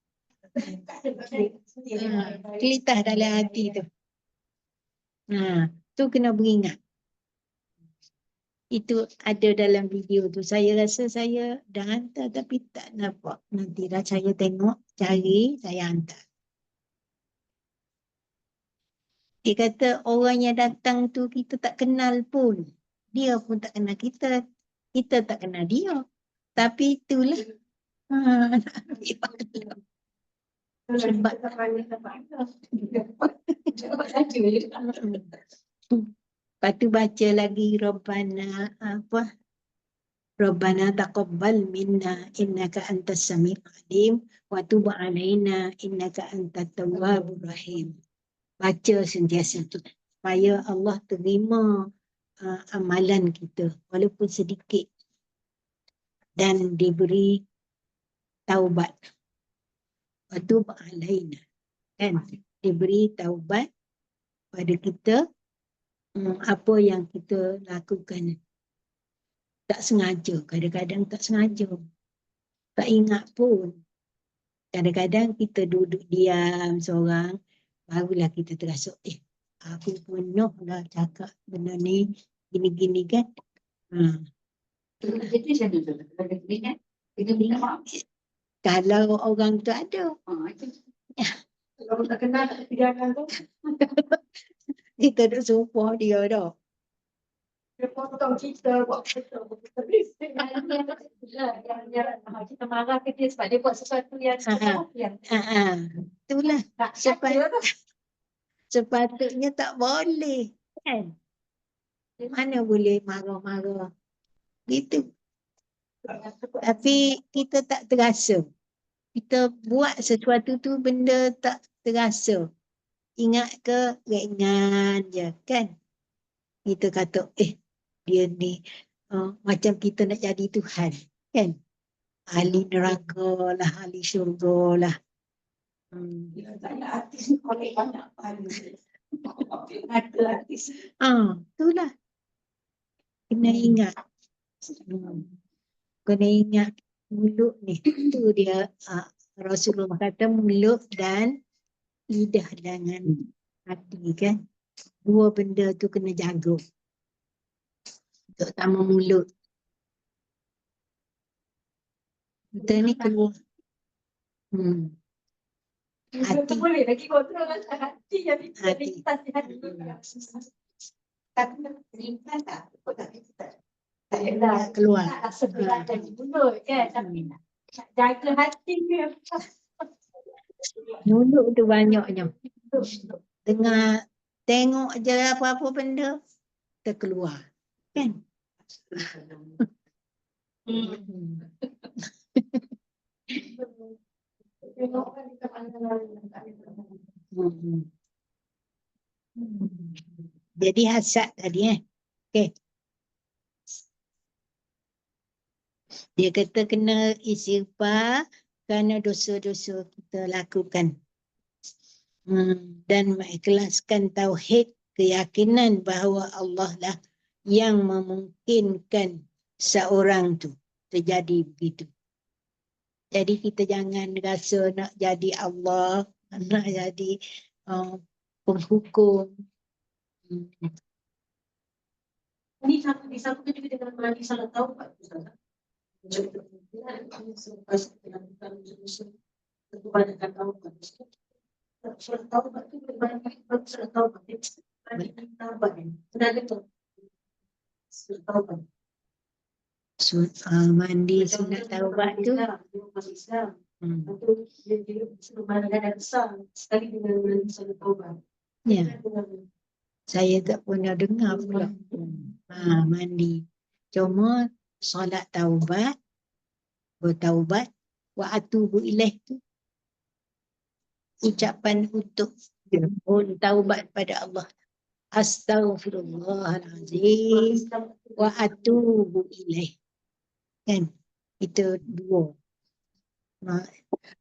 Kelitah dalam hati tu. Tu kena beringat. Itu ada dalam video tu. Saya rasa saya dah hantar tapi tak nampak. Nanti dah saya tengok, cari, saya hantar. Dia kata orang yang datang tu kita tak kenal pun. Dia pun tak kenal kita. Kita tak kenal dia. Tapi itulah. Nak ambil pahala. Sebab lepas tu baca lagi Rabbana apa? Rabbana taqabbal minna innaka antas samiul alim wa tub alaina innaka antat tawwabur rahim. Baca sentiasa tu supaya Allah terima amalan kita walaupun sedikit dan diberi taubat. Wa tub alaina, kan, diberi taubat pada kita apa yang kita lakukan. Tak sengaja, kadang-kadang tak sengaja. Tak ingat pun. Kadang-kadang kita duduk diam seorang, barulah kita terasa, aku penuh lah cakap benda ni, gini-gini kan. Itu saya duduk. Kita minta maaf. Kalau orang tu ada. Kalau tak kenal, tak tinggalkan tu. Kita duduk sumpah dia dah. Dia potong kita, buat kita. Kita marah ke dia sebab dia buat sesuatu yang Itulah. tak sepatutnya. Sepatutnya tak boleh. Kan? Mana boleh marah-marah. Gitu. Tapi kita tak terasa. Kita buat sesuatu tu benda tak terasa. Ingat ke? Ingat je kan. Kita kata dia ni macam kita nak jadi Tuhan. Kan? Ahli neraka lah, ahli syurga lah. Bila tak ada artis ni kolek banyak pahala. Ada artis. Itulah. Kena ingat. Kena ingat mulut ni. Itu dia Rasulullah kata mulut dan lidah dengan hati kan. Dua benda tu kena jaga. Terutama mulut. Kita ni keluar. Hati. Boleh lagi kontrol hati yang lintas di hati. Tak lintas tak? Tak ada keluar. Tak sebelah dari mulut kan. Tapi nak jaga hati dia. Mulut tu banyaknya. Dengar, tengok je apa-apa benda, terkeluar. Kan? Jadi hasad tadi Okay. Dia kata kena istighfar kerana dosa-dosa kita lakukan. Dan mengikhlaskan tauhid, keyakinan bahawa Allah lah yang memungkinkan seorang tu terjadi begitu. Jadi kita jangan rasa nak jadi Allah, nak jadi penghukum. Ini disambungkan juga dengan mandi salat taubat. Kebanyakan taubat. Salat taubat itu berbanyak salat taubat. Mandi sunat taubat tu. Ya. Saya tak pernah dengar pula. Mandi. Cuma solat taubat, bertaubat, wa atubu ilaih tu ucapan untuk taubat pada Allah. Astaghfirullahalazim wa atubu ilaih. Kan? Itu dua.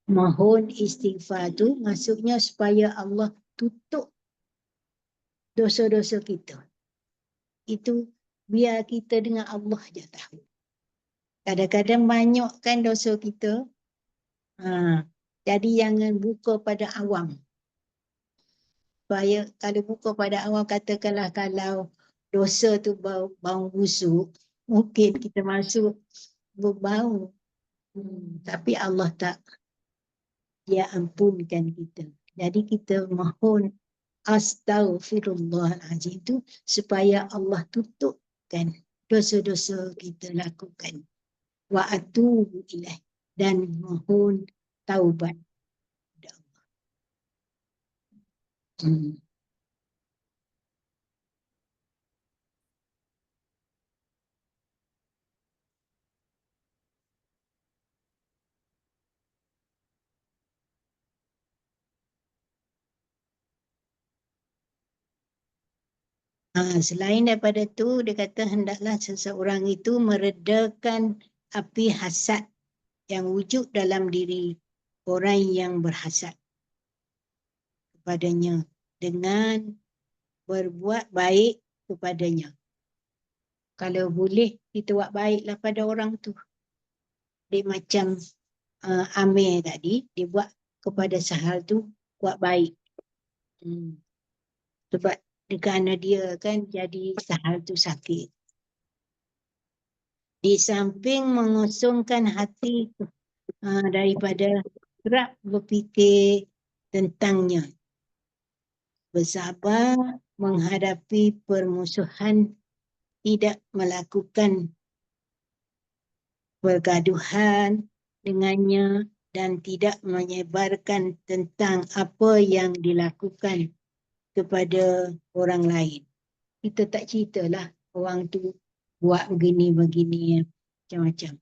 Mohon istighfar tu maksudnya supaya Allah tutup dosa-dosa kita. Itu biar kita dengan Allah je tahu. Kadang-kadang banyak kan dosa kita. Jadi jangan buka pada awam. Supaya kalau buka pada awam, katakanlah kalau dosa tu bau busuk, mungkin kita masuk berbau. Tapi Allah tak, dia ampunkan kita. Jadi kita mohon astaghfirullahalazim itu supaya Allah tutupkan dosa-dosa kita lakukan. wa atubu ilaih, dan mohon taubat kepada Allah. Selain daripada itu, dia kata hendaklah seseorang itu meredakan api hasad yang wujud dalam diri orang yang berhasad kepadanya dengan berbuat baik kepadanya. Kalau boleh, kita buat baiklah pada orang tu. Dia macam Amir tadi, dia buat kepada Sahal tu, buat baik. Sebab kerana dia kan jadi Sahal tu sakit. Di samping mengosongkan hati daripada kerap berfikir tentangnya, bersabar menghadapi permusuhan, tidak melakukan pergaduhan dengannya, dan tidak menyebarkan tentang apa yang dilakukan kepada orang lain. Kita tak ceritalah orang tu buat begini-begini macam-macam.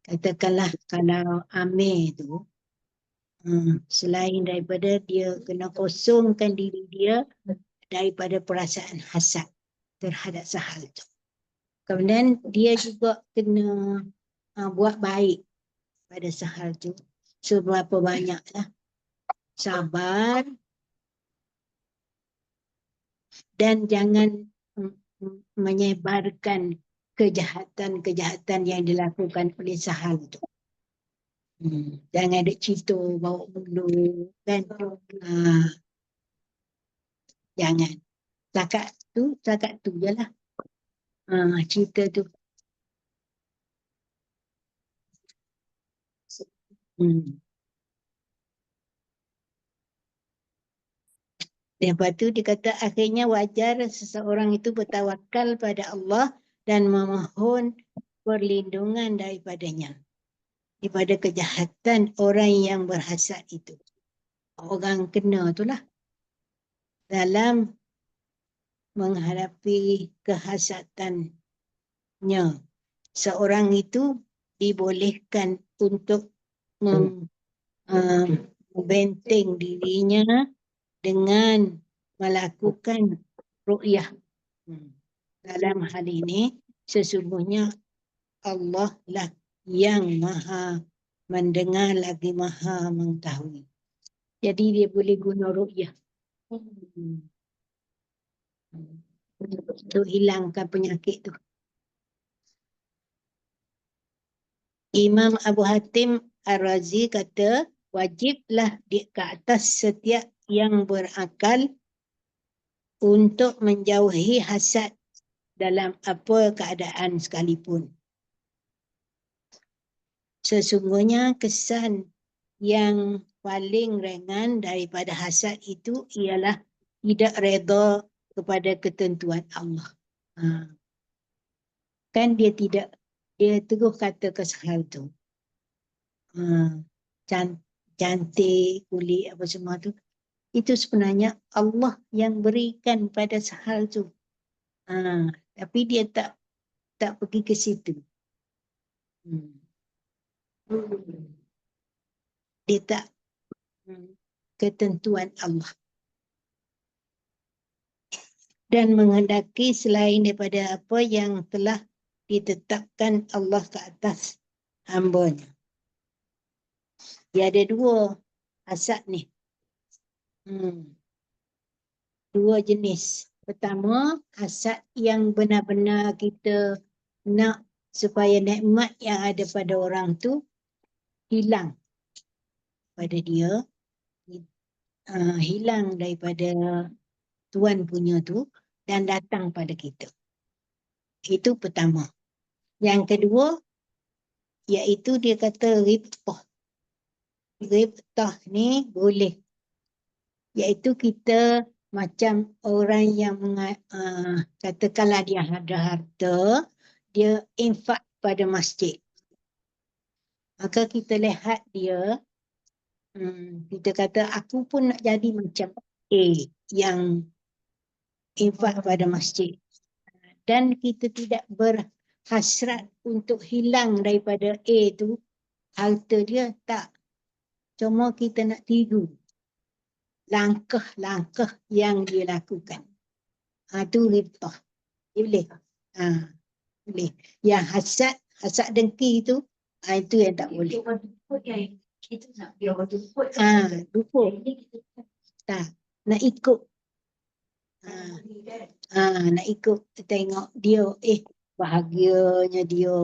Katakanlah kalau Amir tu, selain daripada dia kena kosongkan diri dia daripada perasaan hasad terhadap Sahal tu, kemudian dia juga kena buat baik pada Sahal tu seberapa banyaklah, sabar dan jangan menyebarkan kejahatan-kejahatan yang dilakukan oleh Sahal tu. Jangan ada cerita bawa bulu kan. Jangan. Setakat tu je lah. Cerita tu. Lepas tu dia kata akhirnya wajar seseorang itu bertawakal pada Allah dan memohon perlindungan daripadanya, daripada kejahatan orang yang berhasad itu. Orang kena itulah. Dalam menghadapi kehasadannya, seorang itu dibolehkan untuk membenteng dirinya dengan melakukan ru'yah. Dalam hal ini sesungguhnya Allah lah yang maha mendengar lagi maha mengetahui. Jadi dia boleh guna ru'yah untuk hilangkan penyakit tu. Imam Abu Hatim Ar-Razi kata wajiblah di ke atas setiap yang berakal untuk menjauhi hasad dalam apa keadaan sekalipun. Sesungguhnya kesan yang paling ringan daripada hasad itu ialah tidak redha kepada ketentuan Allah. Kan dia terus kata ke Sahal tu, cantik, kulit apa semua tu, itu sebenarnya Allah yang berikan pada Sahal tu. Tapi dia tak pergi ke situ. Dia tak ketentuan Allah. Dan menghendaki selain daripada apa yang telah ditetapkan Allah ke atas hamba-Nya. Dia ada dua hasad ni. Dua jenis. Pertama, hasad yang benar-benar kita nak supaya nikmat yang ada pada orang tu hilang pada dia, hilang daripada Tuhan punya tu dan datang pada kita. Itu pertama. Yang kedua, iaitu dia kata ribtah. Ribtah ni boleh. Iaitu kita macam orang yang katakanlah dia ada harta, dia infak pada masjid. Maka kita lihat dia, kita kata aku pun nak jadi macam A yang infak pada masjid. Dan kita tidak berhasrat untuk hilang daripada A tu, harta dia, tak. Cuma kita nak tiru langkah-langkah yang dia lakukan. Tu ribah. Dia boleh. Boleh. Yang hasad dengki tu, itu yang tak boleh. Kita nak biar orang jemput. Dukung. Tak. Nak ikut. Nak ikut. Tengok dia, bahagianya dia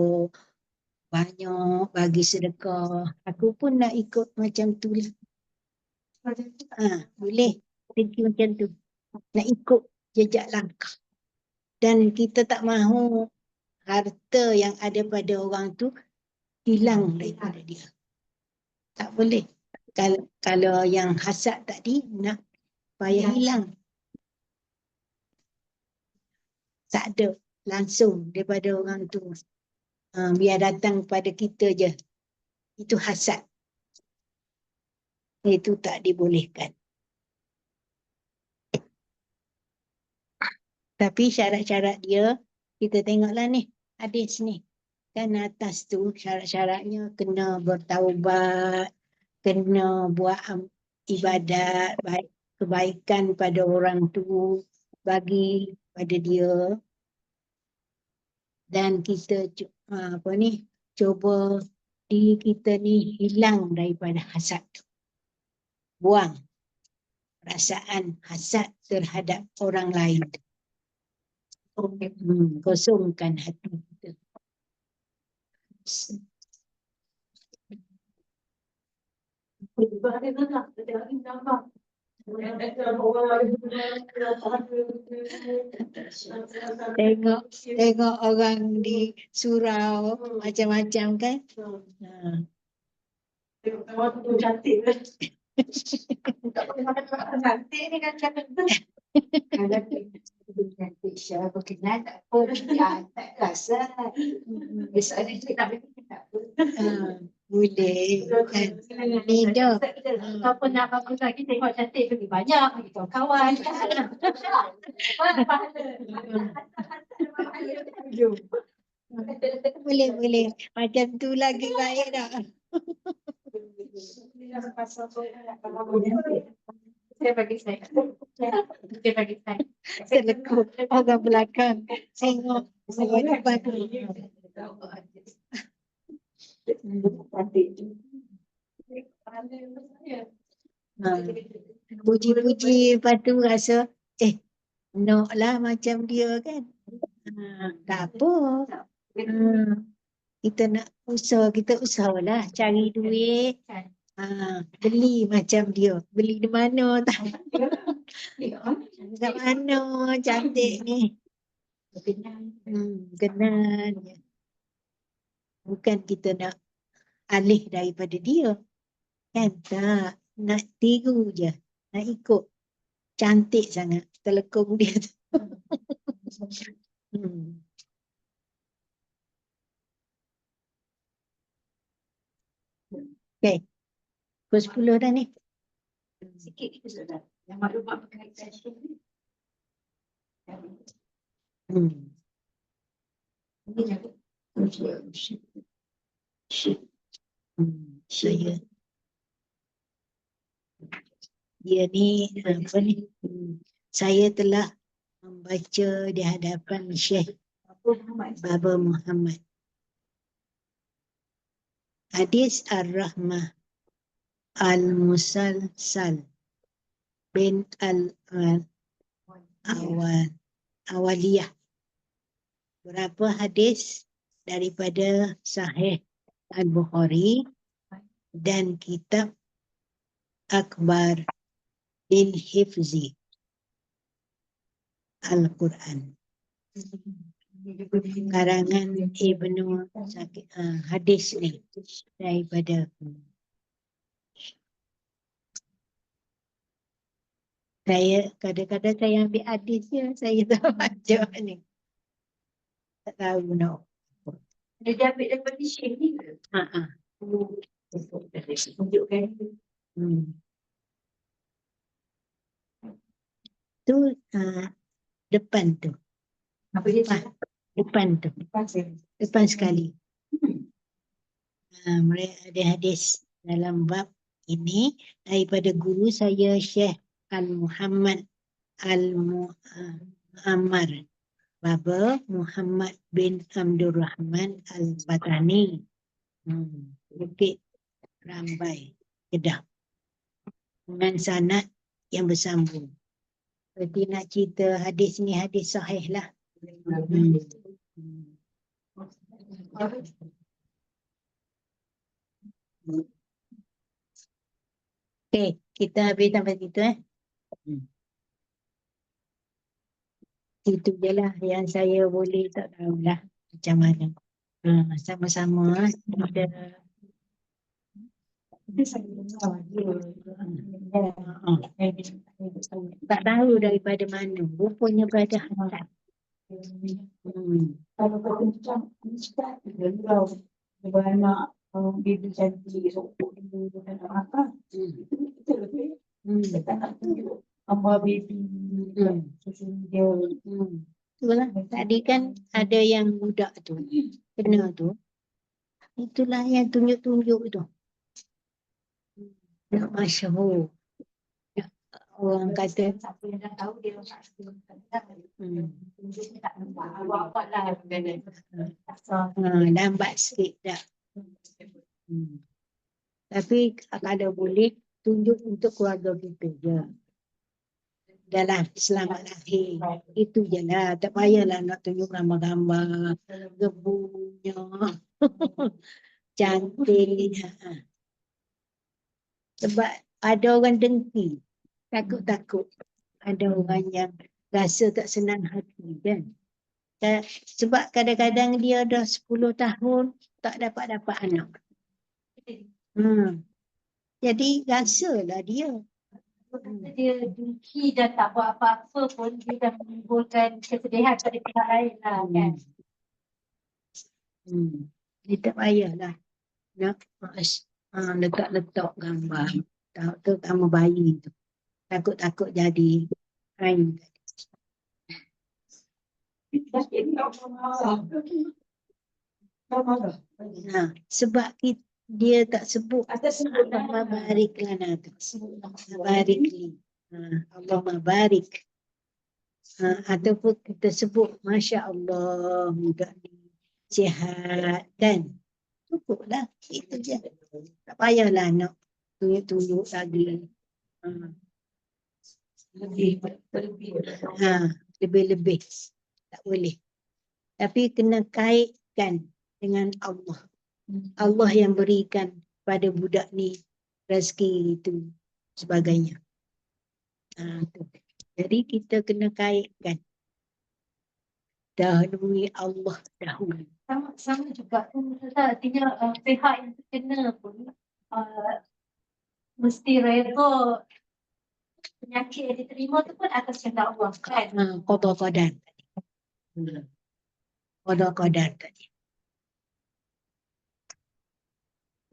banyak bagi sedekah. Aku pun nak ikut macam tu lah. Boleh. Thinking macam tu. Nak ikut jejak langkah. Dan kita tak mahu harta yang ada pada orang tu hilang daripada dia. Tak boleh. Kalau yang hasad tadi nak supaya hilang. Tak ada langsung daripada orang tu. Biar datang pada kita je. Itu hasad. Itu tak dibolehkan. Tapi syarat-syarat dia, kita tengoklah ni, hadis ni. Kan atas tu syarat-syaratnya kena bertaubat, kena buat ibadat, kebaikan pada orang tu, bagi pada dia. Dan kita cuba diri kita ni hilang daripada hasad. Buang perasaan hasad terhadap orang lain. Kosongkan hati kita. Tengok orang di surau macam-macam kan. Tengok cantik kan. Cantik ni kan cantik. Cantik Syah berkenan tak apa. Tak rasa. Besok ni kita nak berkenan tak apa. Boleh. Ni dah. Apa nak bagus lagi tengok cantik lebih banyak bagi kawan-kawan. Boleh. Macam tu lagi baik dah. Saya bagi saya. Selekut orang belakang. Tengok. Depan. Puji-puji, lepas tu rasa nak lah macam dia kan. Tak apa. Kita nak kita usahalah cari duit. Beli macam dia. Beli di mana tak? Kat mana cantik ni? Kenan. Bukan kita nak alih daripada dia. Kan tak. Nak tiru je. Nak ikut. Cantik sangat. Telekung dia tu. Okay. Pukul 10 dah ni. Sikit kita sudah. Yang maklumat berkaitan sini. Saya dia ni apa ni? Saya telah membaca di hadapan Syekh Baba Muhammad hadis Ar-Rahmah Al-Musalsal bin Al-Awaliyah. Berapa hadis daripada Sahih Al-Bukhari dan kitab Akbar Lil Hifzi Al-Quran. Karangan Ibnu hadis ni daripada saya kadang-kadang saya ambil hadis dia, saya tak baca ni. Tak tahu nak. Dia ambil daripada Syekh ni ke? Tunjukkan. Tu depan tu. Apa dia Ah, depan tu. Depan sekali. Mereka ada hadis dalam bab ini daripada guru saya Syekh Al-Muhammad Al-Muammar Baba Muhammad bin Abdul Rahman Al-Batani, Bukit Rambai, Kedah, dengan sanad yang bersambung. Berarti nak cerita hadis ni hadis sahih lah. Okey, kita habis sampai situ Itu je lah yang saya boleh, tak tahulah macam mana. Sama-sama kita tak tahu daripada mana. Rupanya pada hantar. Kalau kau kencang, cakap beranak baby cantik, sokok dulu dan nak makan. Kita lebih kita nak tunjuk hamba baby susu dia. Betul lah. Tadi kan ada yang budak tu kena tu. Itulah yang tunjuk-tunjuk tu. Nak masyhur. Orang kata siapa yang dah tahu dia tak tak nampak awak lah lambat sikit dah. Tapi kalau boleh tunjuk untuk keluarga kita je. Dalam selamat lahir. Itu je lah. Tak payahlah nak tunjuk gambar-gambar. Gebunya. Cantik. Sebab ada orang dengki. Takut-takut. Ada orang yang rasa tak senang hati kan. Sebab kadang-kadang dia dah 10 tahun tak dapat anak. Jadi rasalah dia. Dia dengki dan tak buat apa-apa pun dia dah menimbulkan kesedihan pada pihak lain lah kan. Dia tak payahlah nak letak-letak gambar. Terutama bayi tu. Takut-takut jadi kain. Sebab dia tak sebut Allah barik lana tu. Barik li. Allah barik. Ataupun kita sebut Masya Allah, budak ni sihat kan. Cukuplah. Itu je. Tak payahlah nak tunjuk-tunjuk lagi. Lebih-lebih. Tak boleh. Tapi kena kaitkan dengan Allah. Allah yang berikan pada budak ni rezeki itu sebagainya. Jadi kita kena kaitkan. Dahului Allah dahulu. Sama juga pun artinya pihak yang terkena pun mesti reda penyakit yang diterima tu pun atas kehendak Allah kan. Qada qadar tadi.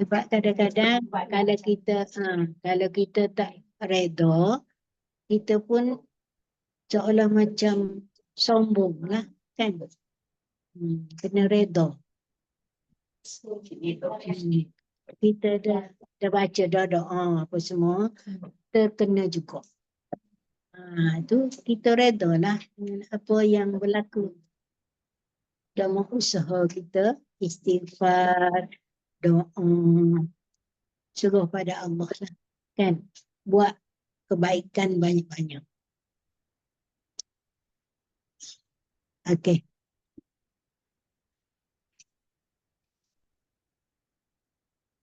Sebab kadang-kadang kalau kita tak reda, kita pun seolah macam sombong lah kan. Kena reda. Kita dah baca dah doa apa semua, terkena juga. Itu kita reda lah dengan apa yang berlaku. Dan usaha kita istighfar, doa, suruh pada Allah lah kan. Buat kebaikan banyak-banyak. Okey.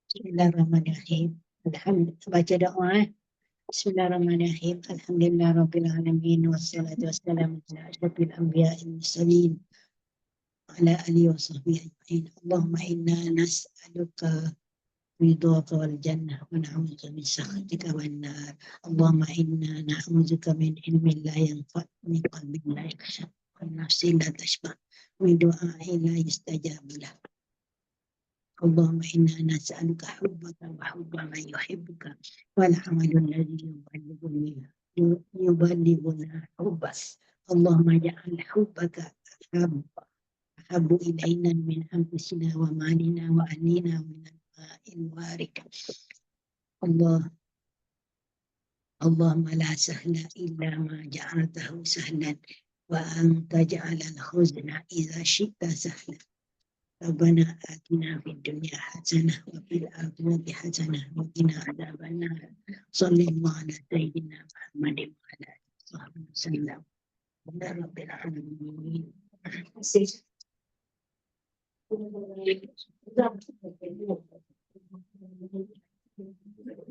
Bismillahirrahmanirrahim. Alhamdulillah. Baca doa. Bismillahirrahmanirrahim. Alhamdulillah Rabbil Alamin. Wassalatu wassalamu ala asyrafil anbiya'i wal mursalin. Ala alihi wa sahbihi ajma'in. Allahumma inna nas'aluka ridhaka wal jannah wa na'udzuka min sakhatika wan nar. Allahumma inna na'udzuka min ilmin la yanfa' min qalbin la yakhsha wa nafsin la tashba' min du'a'in la yustajab lah. اللهم إنا نسألك حبك وحب من يحبك والعمل الذي يبلغنا حبك. اللهم اجعل حبك أحب إلينا من أنفسنا ومالنا وأهلنا ومن الماء الوارد. اللهم لا سهل إلا ما جعلته سهلا وأنت جعل الحزن إذا شئت سهلا. ربنا آتنا في الدنيا حسنة وفي الآخرة حسنة وقنا عذاب النار. صلى الله على سيدنا محمد وعلى آله وصحبه وسلم. يا رب العالمين.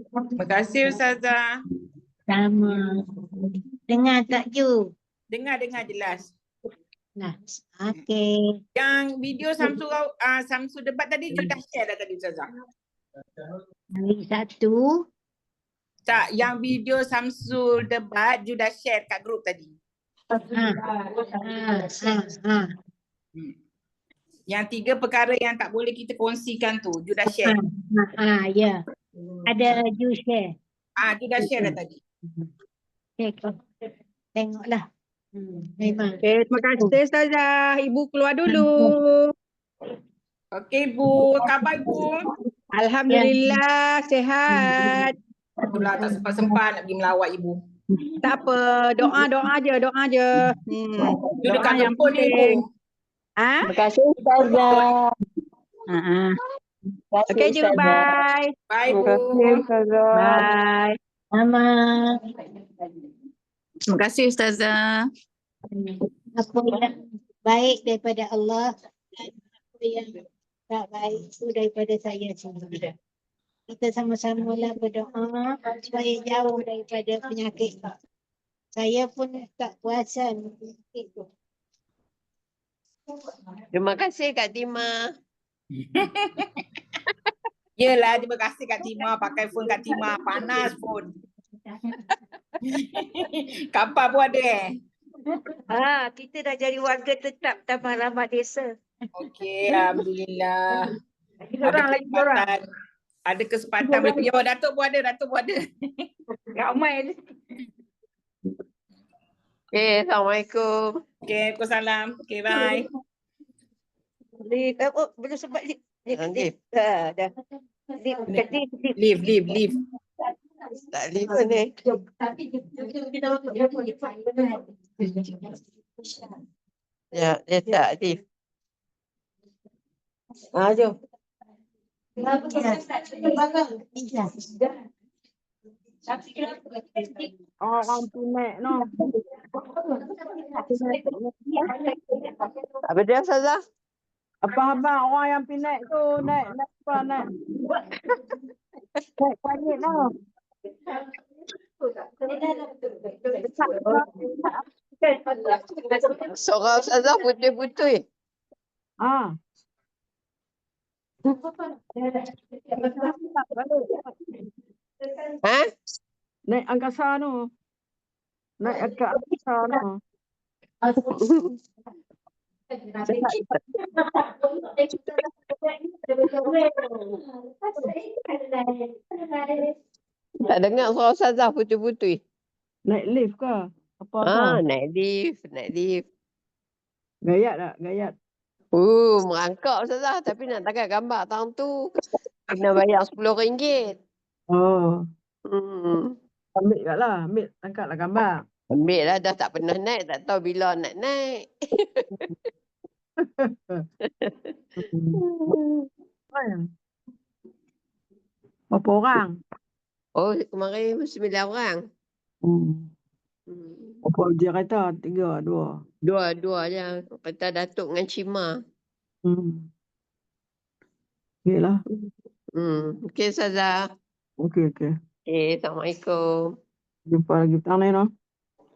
Terima kasih Ustazah. Sama. Dengar tak Ju? Dengar jelas. Nah, okey. Yang video Samsul debat tadi you dah share dah tadi Ustazah. Hari satu. Tak, yang video Samsul debat you dah share kat grup tadi. Yang 3 perkara yang tak boleh kita kongsikan tu, you dah share. Ya. Ada Ju share. You dah share dah tadi. Tengoklah. Memang. Okay, terima kasih Ustazah. Ibu keluar dulu. Okey Bu, khabar Bu? Alhamdulillah, sihat. Itulah tak sempat-sempat nak pergi melawat Ibu. Tak apa, doa je. You dekat telefon ni Ibu. Terima kasih Ustazah. Okay, Ju, bye. Bye Bu. Bye. Sama. Terima kasih Ustazah. Apa yang baik daripada Allah dan apa yang tak baik itu daripada saya sendiri. Kita sama-samalah berdoa supaya jauh daripada penyakit. Saya pun tak puasa penyakit tu. Terima kasih Kak Tima. Yelah, terima kasih Kak Tima. Pakai phone Kak Tima. Panas phone. Kapal pun ada Kita dah jadi warga tetap Taman Rahmat Desa. Okey, Alhamdulillah. Ada kesempatan boleh pergi. Datuk pun ada. Ramai. Okay, Assalamualaikum. Okay, Waalaikumsalam. Okay, bye. Belum sempat lift. Lift. Dah. Leave. Tak lift pun ni. Ya, dia tak lift. Jom. Orang Penang no. Apa dia Ustazah? Apa abang orang yang Penang tu naik naik. Naik panik no. Seorang Ustazah putih-putih. Naik angkasa no. Naik ke angkasa no. Tak dengar suara Ustazah putih-putih. Naik lift ke? Apa? Naik lift. Gayat tak? Gayat. Merangkak Ustazah. Tapi nak tangkap gambar tahun tu kena bayar RM10. Ambil kat lah. Tangkaplah gambar. Ambil lah, dah tak pernah naik. Tak tahu bila nak naik. Berapa orang? Kemarin 9 orang. Berapa dia kata? 3, 2. Dua je. Kata Datuk dengan Cima. Okey lah. Okey Ustazah. Okey. Assalamualaikum. Jumpa lagi petang ni no.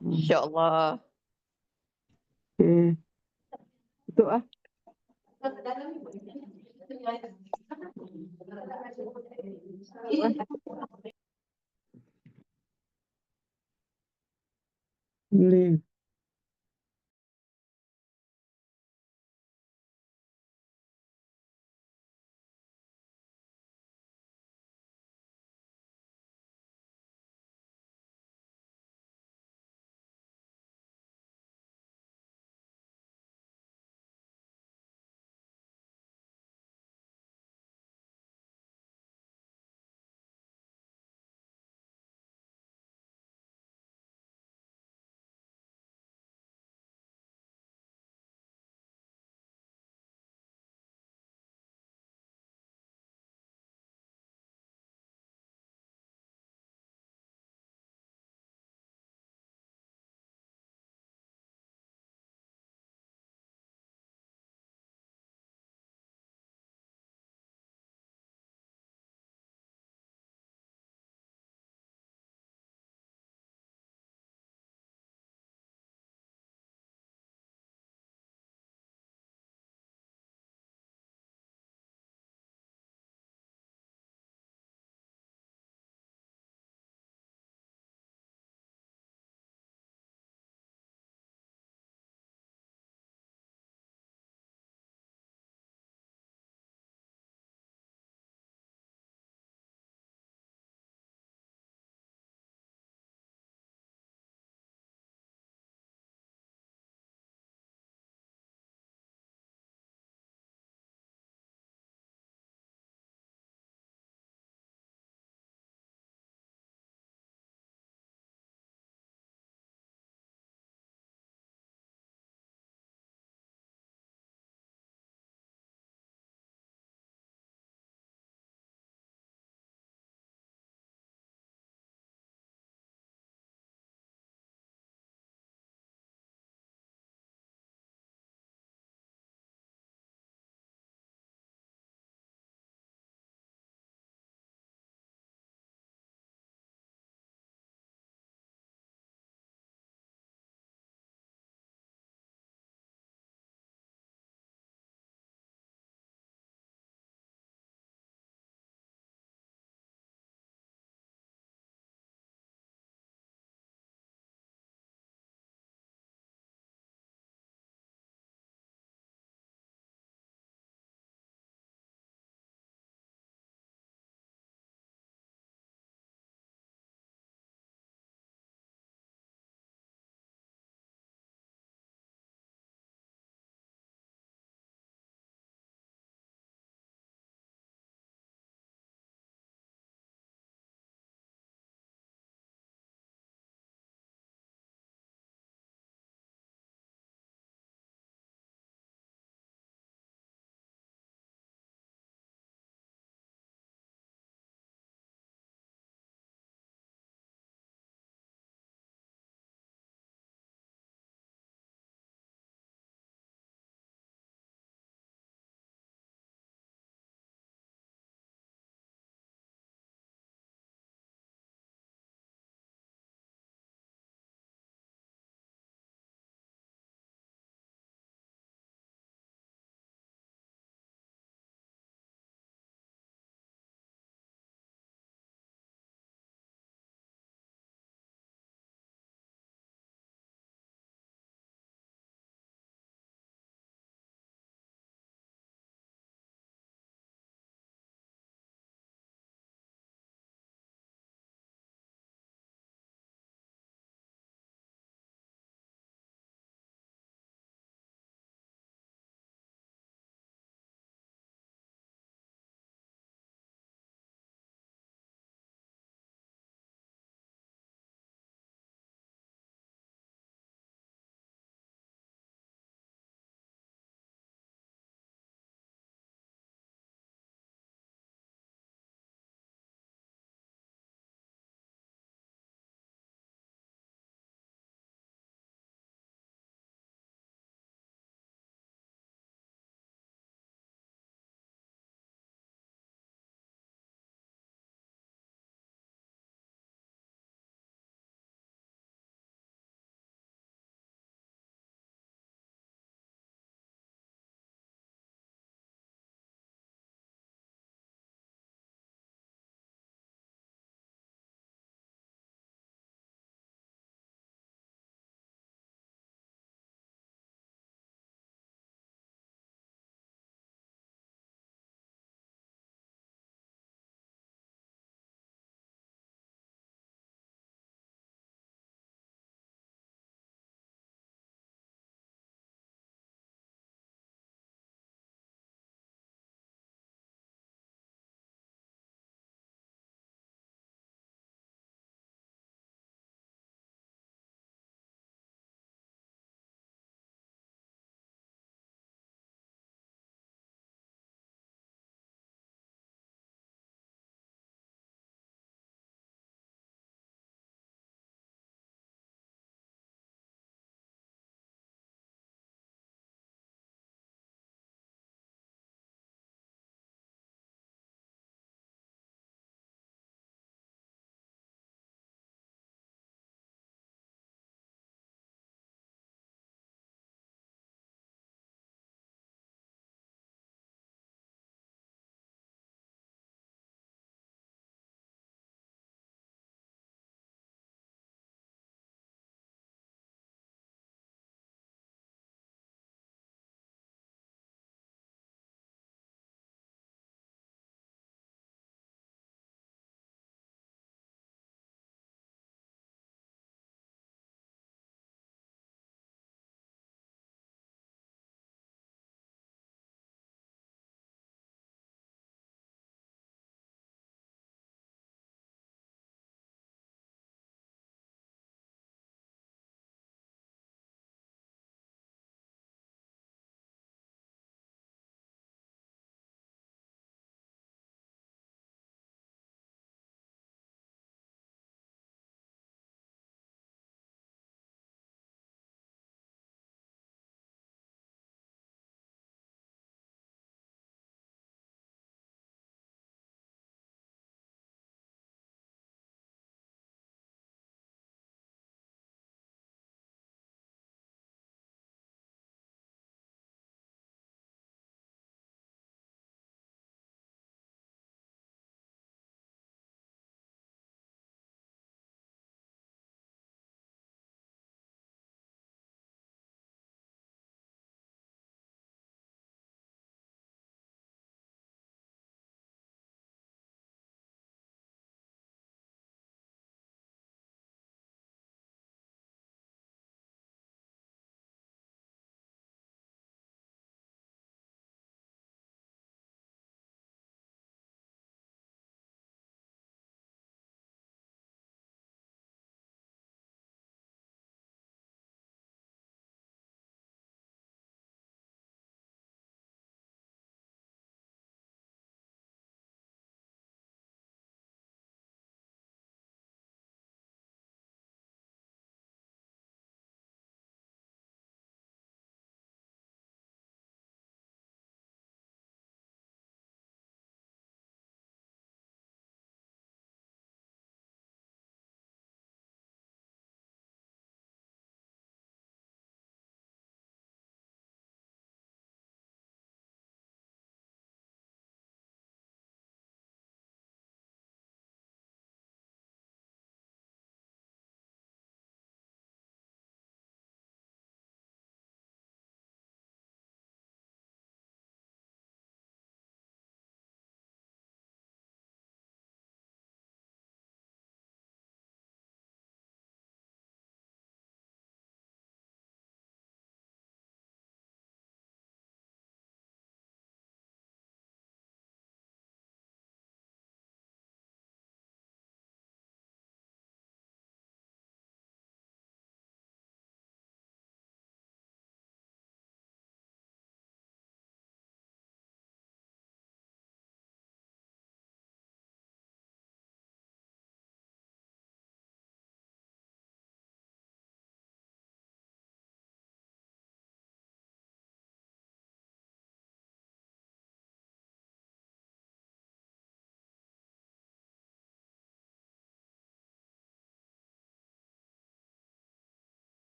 InsyaAllah. Okey. Tutup lah. Boleh.